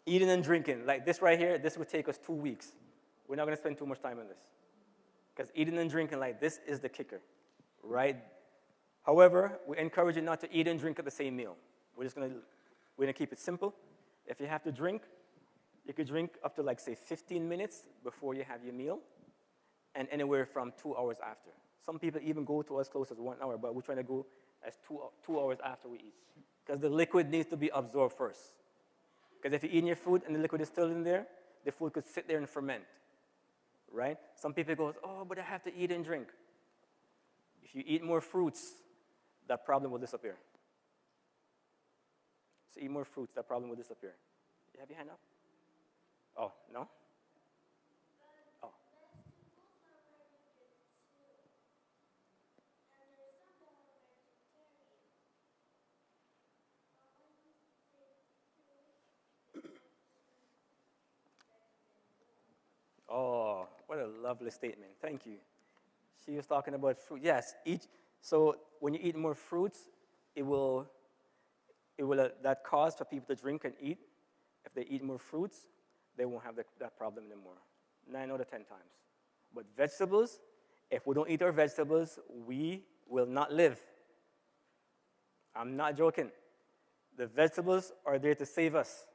Eating and drinking, like this right here, this would take us 2 weeks. We're not going to spend too much time on this. Because eating and drinking like this is the kicker. Right? However, we encourage you not to eat and drink at the same meal. We're going to keep it simple. If you have to drink, you could drink up to, like, say, 15 minutes before you have your meal, and anywhere from 2 hours after. Some people even go to as close as 1 hour, but we're trying to go as 2 hours after we eat. Because the liquid needs to be absorbed first. Because if you're eating your food and the liquid is still in there, the food could sit there and ferment. Right? Some people go, oh, but I have to eat and drink. If you eat more fruits, that problem will disappear. So eat more fruits, that problem will disappear. You have your hand up? Oh, no? Oh. Oh, what a lovely statement. Thank you. She was talking about fruit. Yes, so when you eat more fruits, it will that cause for people to drink and eat. If they eat more fruits, they won't have that problem anymore. 9 out of 10 times. But vegetables, if we don't eat our vegetables, we will not live. I'm not joking. The vegetables are there to save us.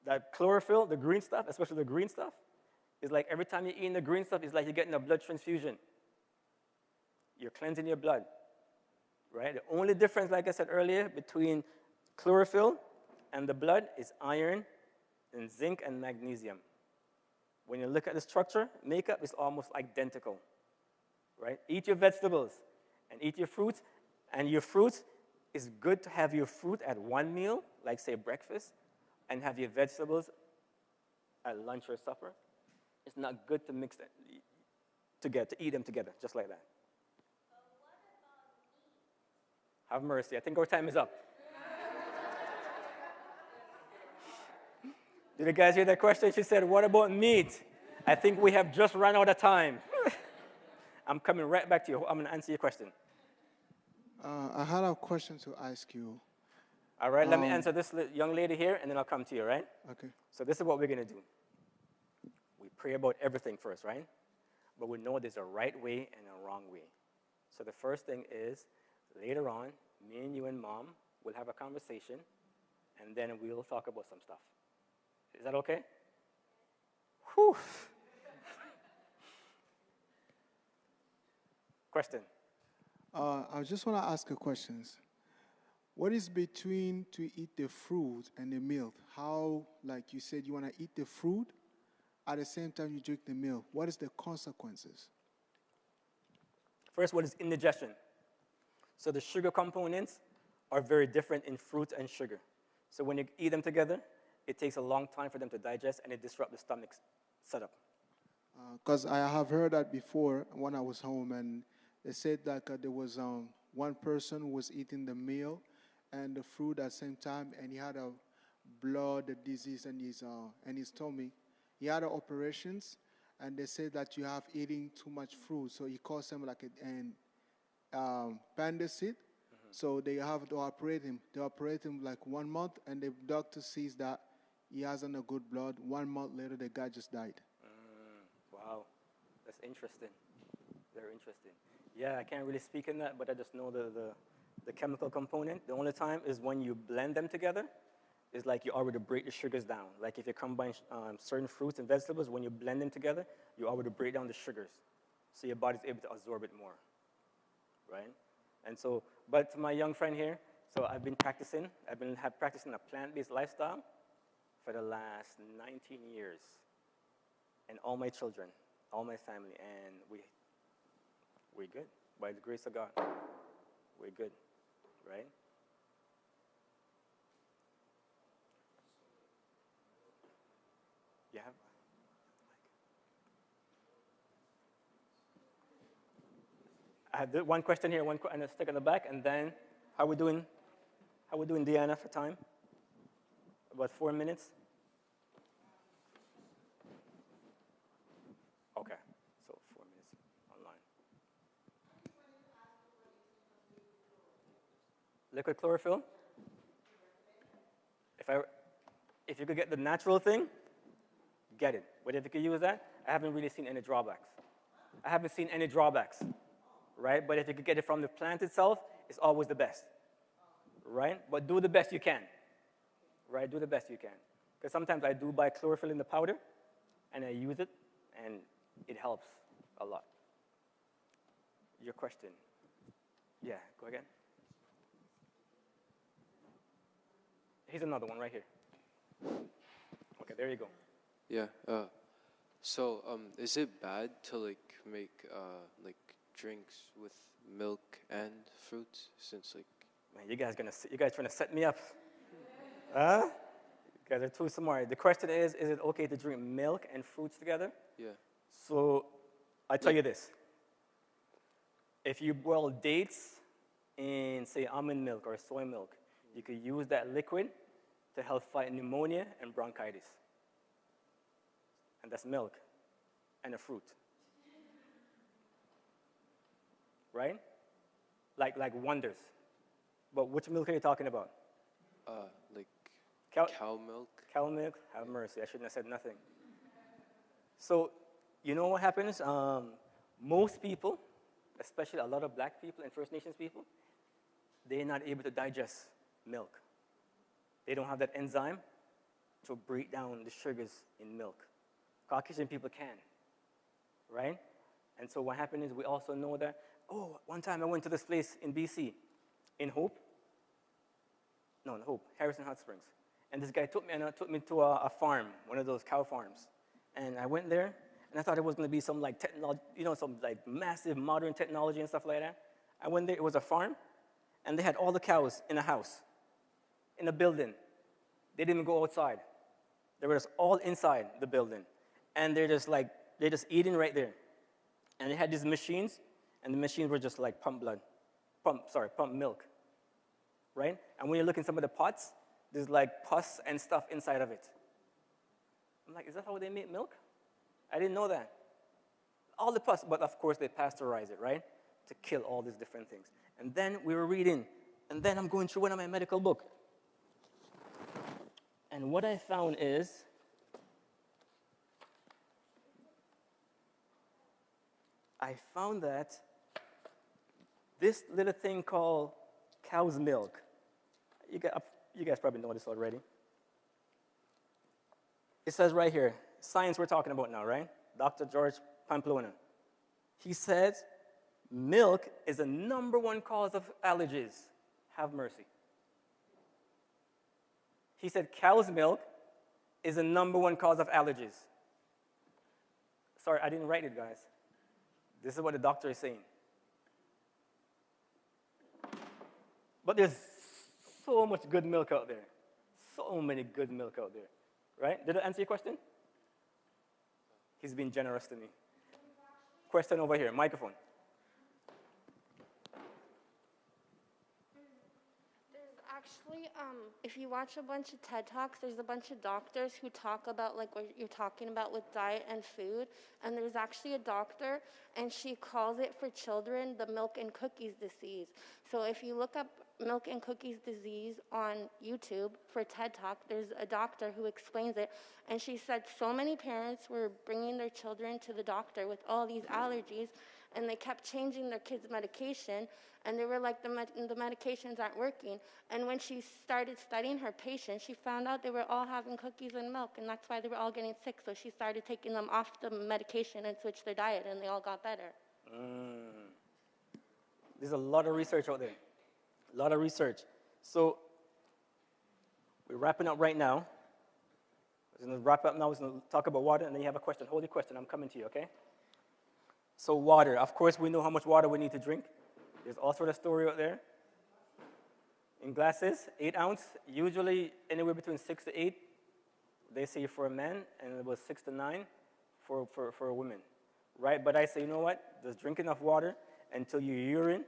That chlorophyll, the green stuff, especially the green stuff, is like every time you're eating the green stuff, it's like you're getting a blood transfusion. You're cleansing your blood. Right? The only difference, like I said earlier, between chlorophyll and the blood is iron and zinc and magnesium. When you look at the structure, makeup is almost identical. Right? Eat your vegetables and eat your fruits. And your fruits, it's good to have your fruit at one meal, like say breakfast, and have your vegetables at lunch or supper. It's not good to mix them together, to eat them together, just like that. Have mercy. I think our time is up. Did you guys hear that question? She said, what about meat? I think we have just run out of time. I'm coming right back to you. I'm going to answer your question. I had a question to ask you. All right, let me answer this young lady here, and then I'll come to you, right? Okay. So this is what we're going to do. We pray about everything first, right? But we know there's a right way and a wrong way. So the first thing is, later on, me and you and Mom will have a conversation, and then we'll talk about some stuff. Is that okay? Whew. Question? I just want to ask a question. What is between to eat the fruit and the milk? How, like you said, you want to eat the fruit, at the same time you drink the milk. What is the consequences? First, what is indigestion? So the sugar components are very different in fruit and sugar. So when you eat them together, it takes a long time for them to digest, and it disrupts the stomach setup. Because I have heard that before when I was home, and they said that there was one person who was eating the meal and the fruit at the same time, and he had a blood disease in his tummy. He had operations, and they said that you have eating too much fruit, so he caused him like an appendicit. So they have to operate him. They operate him like 1 month, and the doctor sees that he hasn't a good blood. 1 month later, the guy just died. Wow, that's interesting. Very interesting. Yeah, I can't really speak in that, but I just know the chemical component. The only time is when you blend them together. It's like you already break the sugars down. Like if you combine certain fruits and vegetables, when you blend them together, you already break down the sugars. So your body's able to absorb it more, right? And so, but to my young friend here, so I've been practicing. Practicing a plant-based lifestyle for the last 19 years. And all my children, all my family, and we're good. By the grace of God, we're good, right? You have? I have one question here, and a stick in the back, and then how we doing? How we doing, Deanna, for time? About 4 minutes. Okay, so 4 minutes online. Liquid chlorophyll. If you could get the natural thing, get it. But if you could use that, I haven't really seen any drawbacks. I haven't seen any drawbacks, right? But if you could get it from the plant itself, it's always the best, right? But do the best you can, right? Do the best you can. Because sometimes I do buy chlorophyll in the powder, and I use it, and it helps a lot. Your question. Yeah, go again. Here's another one right here. Okay, there you go. Yeah. So, is it bad to like make like drinks with milk and fruits? Since like, man, you guys trying to set me up? Huh? You guys are too smart. The question is it okay to drink milk and fruits together? yeah. So, I tell you this. If you boil dates in, say, almond milk or soy milk, you could use that liquid to help fight pneumonia and bronchitis. And that's milk and a fruit. Right? Like wonders. But which milk are you talking about? Like Cow milk. Cow milk? Have mercy. I shouldn't have said nothing. So, you know what happens? Most people, especially a lot of black people and First Nations people, they're not able to digest milk. They don't have that enzyme to break down the sugars in milk. Caucasian people can, right? And so what happened is we also know that, one time I went to this place in BC, in Harrison Hot Springs. And this guy took me to a farm, one of those cow farms. And I went there, and I thought it was going to be some like technology, some like massive modern technology and stuff like that. I went there, it was a farm, and they had all the cows in a house, in a building. They didn't go outside. They were just all inside the building. And they're just eating right there. And they had these machines, and the machines were just like pump milk, right? And when you look in some of the pots, there's like pus and stuff inside of it. I'm like, is that how they make milk? I didn't know that. All the pus, but of course they pasteurize it, right? To kill all these different things. And then we were reading, and then I'm going through one of my medical books. And what I found is, that this little thing called cow's milk, you guys probably know this already. It says right here, science we're talking about now, right? Dr. George Pamplona. He says milk is the #1 cause of allergies. Have mercy. He said cow's milk is the #1 cause of allergies. Sorry, I didn't write it, guys. This is what the doctor is saying. But there's so much good milk out there. So many good milk out there. Right? Did I answer your question? He's been generous to me. Question over here, microphone. There's actually, if you watch a bunch of TED Talks, there's a bunch of doctors who talk about like what you're talking about with diet and food. And there's actually a doctor, and she calls it for children the milk and cookies disease. So if you look up milk and cookies disease on YouTube for TED Talk. There's a doctor who explains it, and she said so many parents were bringing their children to the doctor with all these allergies, and they kept changing their kids' medication, and they were like, the medications aren't working. And when she started studying her patients, she found out they were all having cookies and milk, and that's why they were all getting sick. So she started taking them off the medication and switched their diet, and they all got better. There's a lot of research out there. A lot of research. So we're wrapping up right now. We're going to wrap up now. We're going to talk about water, and then you have a question. Hold your question. I'm coming to you, okay? So water. Of course, we know how much water we need to drink. There's all sort of story out there. In glasses, 8 ounce, usually anywhere between 6 to 8. They say for a man, and it was 6 to 9 for a woman, right? But I say, you know what? Just drink enough water until your urine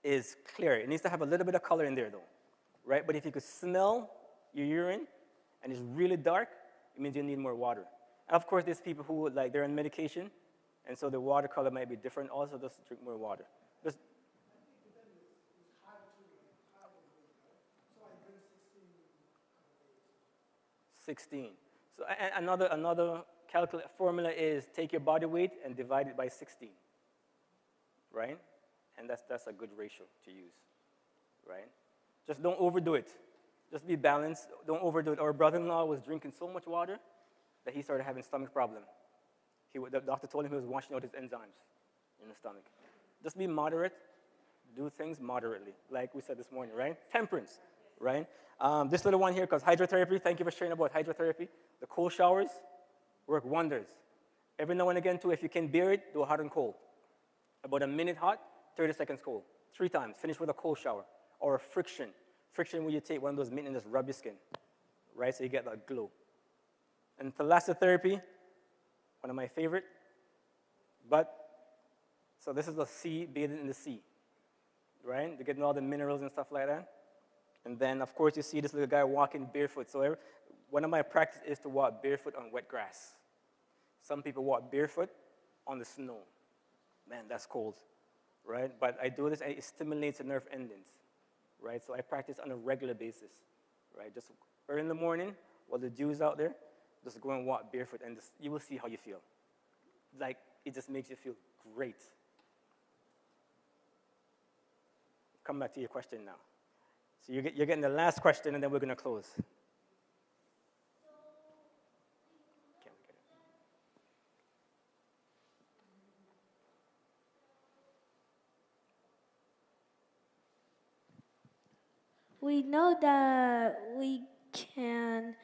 is clear. It needs to have a little bit of color in there, though, right? But if you could smell your urine and it's really dark, it means you need more water. And of course, there's people who, like, they're on medication, and so the water color might be different. Also, just drink more water. Just 16. So another formula is take your body weight and divide it by 16, right? And that's a good ratio to use, right? Just don't overdo it. Just be balanced. Don't overdo it. Our brother-in-law was drinking so much water that he started having stomach problem. The doctor told him he was washing out his enzymes in the stomach. Just be moderate. Do things moderately, like we said this morning, right? Temperance, right? This little one here, because hydrotherapy, thank you for sharing about hydrotherapy. The cold showers work wonders. Every now and again, too, if you can bear it, do a hot and cold. About a minute hot, 30 seconds cold. 3 times. Finish with a cold shower. Or a friction. Friction where you take one of those mitts and just rub your skin, right? So you get that glow. And thalassotherapy, one of my favorite. So this is the sea, bathing in the sea, right? They're getting all the minerals and stuff like that. And then, of course, you see this little guy walking barefoot. So one of my practice is to walk barefoot on wet grass. Some people walk barefoot on the snow. Man, that's cold, right? But I do this, and it stimulates the nerve endings, right? So I practice on a regular basis, right? Just early in the morning, while the dew is out there, just go and walk barefoot, and you will see how you feel. Like, it just makes you feel great. Come back to your question now. So you're getting the last question, and then we're going to close. We know that we can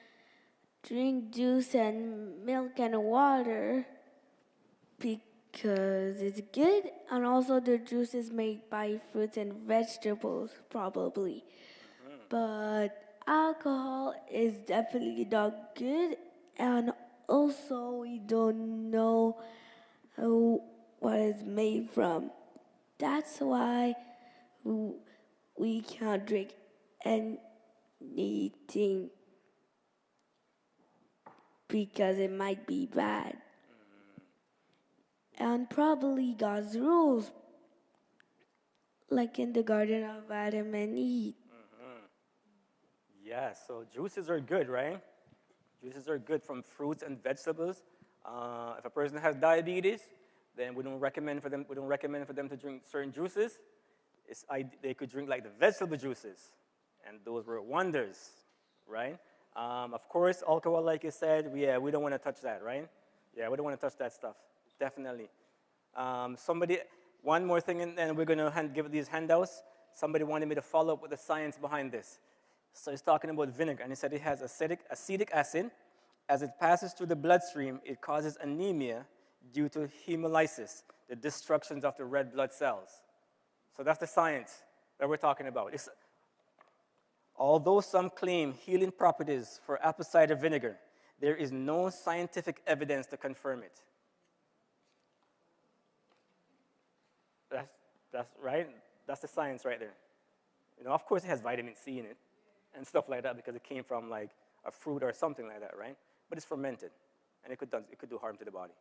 drink juice and milk and water because it's good, and also the juice is made by fruits and vegetables, probably. But alcohol is definitely not good, and also we don't know what it's made from. That's why we can't drink anything because it might be bad. And probably God's rules, like in the Garden of Adam and Eve. Yeah, so juices are good, right? Juices are good from fruits and vegetables. If a person has diabetes, then we don't recommend for them to drink certain juices. They could drink like the vegetable juices, and those were wonders, right? Of course, alcohol, like you said, we don't want to touch that, right? Yeah, we don't want to touch that stuff, definitely. One more thing, and then we're going to give these handouts. Somebody wanted me to follow up with the science behind this. So he's talking about vinegar, and he said it has acetic acid. As it passes through the bloodstream, it causes anemia due to hemolysis, the destruction of the red blood cells. So that's the science that we're talking about. Although some claim healing properties for apple cider vinegar, there is no scientific evidence to confirm it. That's right. That's the science right there. Of course, it has vitamin C in it and stuff like that because it came from like a fruit or something like that, right? But it's fermented, and it could do harm to the body,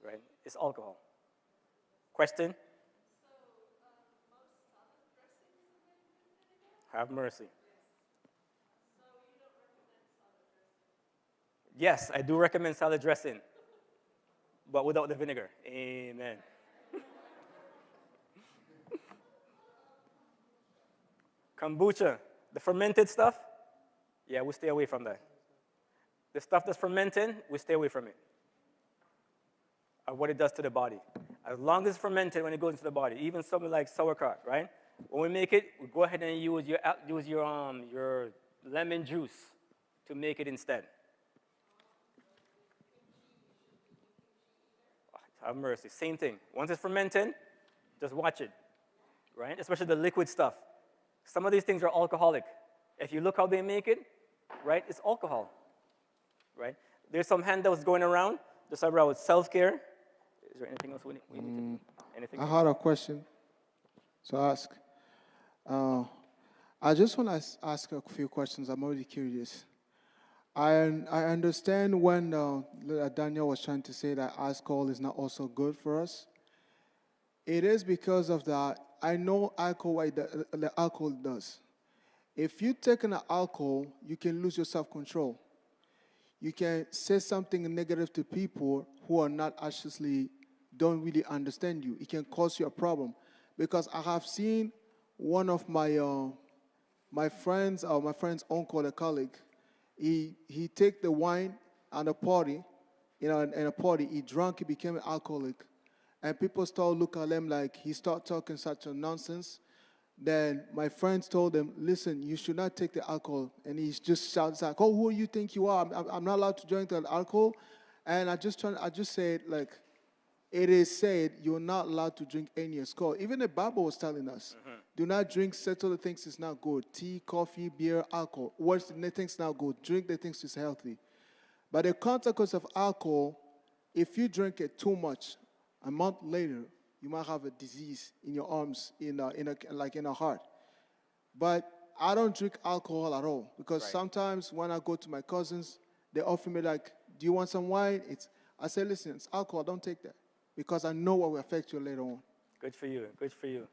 right? It's alcohol. Question? Have mercy. Yes, I do recommend salad dressing, but without the vinegar. Amen. Kombucha, the fermented stuff, yeah, we stay away from that. The stuff that's fermented, we stay away from it. Of what it does to the body. As long as it's fermented when it goes into the body, even something like sauerkraut, right? When we make it, we go ahead and use your lemon juice to make it instead. Have mercy. Same thing. Once it's fermented, just watch it, right? Especially the liquid stuff. Some of these things are alcoholic. If you look how they make it, right, it's alcohol, right? There's some handouts going around just about self-care. Is there anything else we need to do? Anything I else? had a question to ask. I just want to ask a few questions. I'm already curious. I understand when Daniel was trying to say that alcohol is not also good for us. It is because of that. I know alcohol, what the alcohol does. If you take an alcohol, you can lose your self-control. You can say something negative to people who are not actually, don't really understand you. It can cause you a problem. Because I have seen one of my friend's uncle, a colleague, he take the wine at a party, in a party, he drank, he became an alcoholic. And people start looking at him like he start talking such a nonsense. Then my friends told him, listen, you should not take the alcohol. And he just shouts like, oh, who do you think you are? I'm not allowed to drink the alcohol. And I just said, like, it is said you're not allowed to drink any alcohol. Even the Bible was telling us, do not drink certain things is not good. Tea, coffee, beer, alcohol. Worse, the things not good. Drink the things is healthy. But the consequence of alcohol, if you drink it too much, a month later, you might have a disease in your arms, in a heart. But I don't drink alcohol at all because sometimes when I go to my cousins, they offer me like, do you want some wine? I say, listen, it's alcohol, don't take that because I know what will affect you later on. Good for you. Good for you.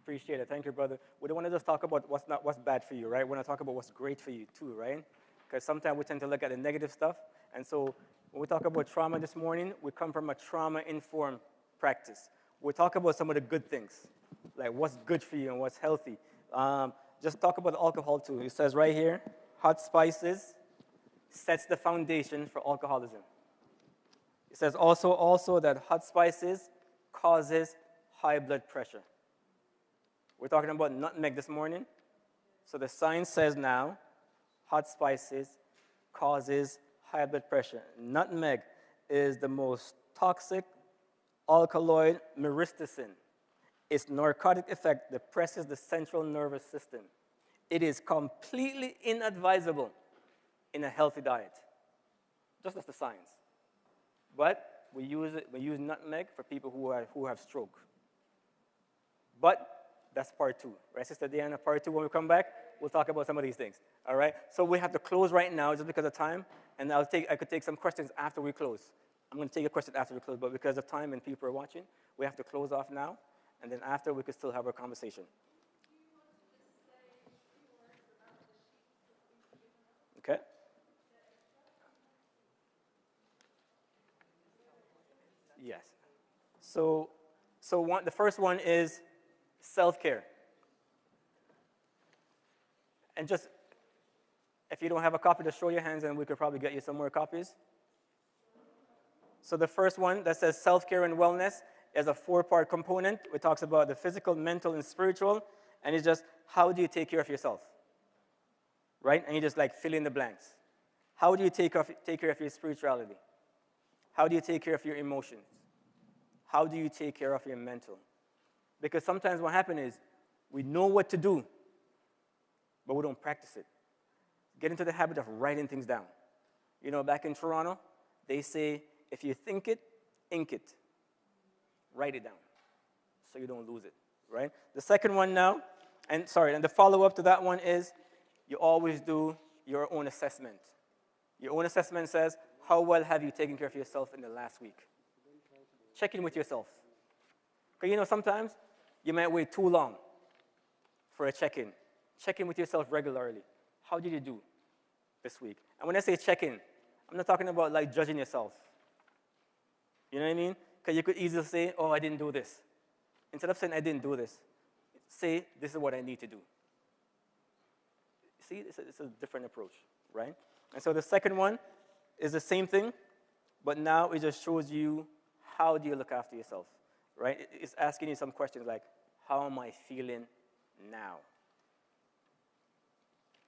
Appreciate it. Thank you, brother. We don't want to just talk about what's bad for you, right? We want to talk about what's great for you too, right? Because sometimes we tend to look at the negative stuff. And so when we talk about trauma this morning, we come from a trauma-informed practice. We talk about some of the good things, like what's good for you and what's healthy. Just talk about alcohol too. It says right here, hot spices sets the foundation for alcoholism. It says also that hot spices causes high blood pressure. We're talking about nutmeg this morning. So the science says now, hot spices causes high blood pressure. Nutmeg is the most toxic alkaloid myristicin. Its narcotic effect depresses the central nervous system. It is completely inadvisable in a healthy diet. Just as the science. But we use nutmeg for people who have stroke. But that's part 2, right, Sister Diana? Part 2, when we come back, we'll talk about some of these things. All right? So we have to close right now just because of time, and I could take some questions after we close. I'm going to take a question after we close, but because of time and people are watching, we have to close off now, and then after we could still have our conversation. Okay? Yes. So the first one is self-care. And just, if you don't have a copy, just show your hands and we could probably get you some more copies. So the first one that says self-care and wellness is a 4-part component. It talks about the physical, mental, and spiritual. And it's just, how do you take care of yourself? Right? And you just like fill in the blanks. How do you take care of your spirituality? How do you take care of your emotions? How do you take care of your mental? Because sometimes what happens is we know what to do, but we don't practice it. Get into the habit of writing things down. You know, back in Toronto, they say, if you think it, ink it. Write it down so you don't lose it, right? The second one now, and the follow-up to that one is you always do your own assessment. Your own assessment says, how well have you taken care of yourself in the last week? Check in with yourself. Because, you know, sometimes you might wait too long for a check-in. check in with yourself regularly. How did you do this week? And when I say check in, I'm not talking about like judging yourself. You know what I mean? Because you could easily say, oh, I didn't do this. Instead of saying I didn't do this, say this is what I need to do. See, it's a different approach, right? And so the second one is the same thing, but now it just shows you how do you look after yourself, right? It's asking you some questions like, how am I feeling now?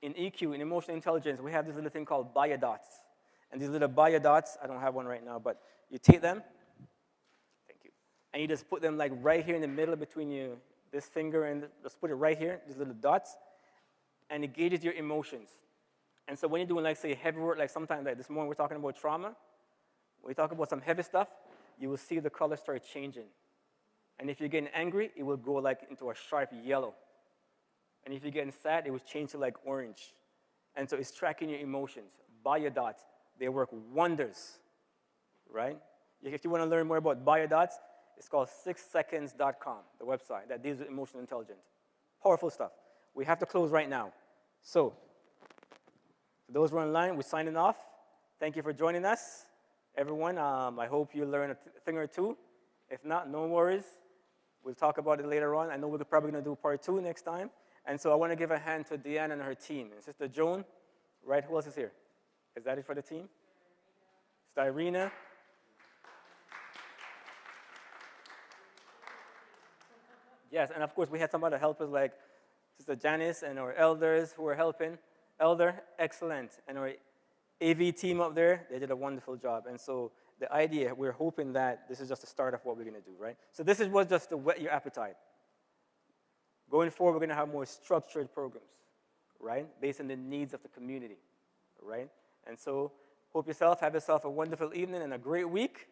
In EQ, in emotional intelligence, we have this little thing called biodots. And these little biodots, I don't have one right now, but you take them, thank you, and you just put them like right here in the middle between this finger and just put it right here, these little dots, and it gauges your emotions. And so when you're doing, like, say, heavy work, like sometimes, like this morning we're talking about trauma, when we talk about some heavy stuff, you will see the color start changing. And if you're getting angry, it will go like into a sharp yellow. And if you're getting sad, it will change to like orange. And so it's tracking your emotions. Biodots, they work wonders, right? If you want to learn more about biodots, it's called 6seconds.com, the website that deals with emotional intelligence. Powerful stuff. We have to close right now. So, for those who are online, we're signing off. Thank you for joining us. Everyone, I hope you learn a thing or two. If not, no worries. We'll talk about it later on. I know we're probably going to do part 2 next time. And so I want to give a hand to Deanne and her team. And Sister Joan, right? Who else is here? Is that it for the team? Sister Irina. Yes, and of course we had some other helpers like Sister Janice and our elders who were helping. Elder, excellent. And our AV team up there, they did a wonderful job. And so the idea, we're hoping that this is just the start of what we're going to do, right? So this was just to whet your appetite. Going forward, we're going to have more structured programs, right? Based on the needs of the community, right? And so have yourself a wonderful evening and a great week.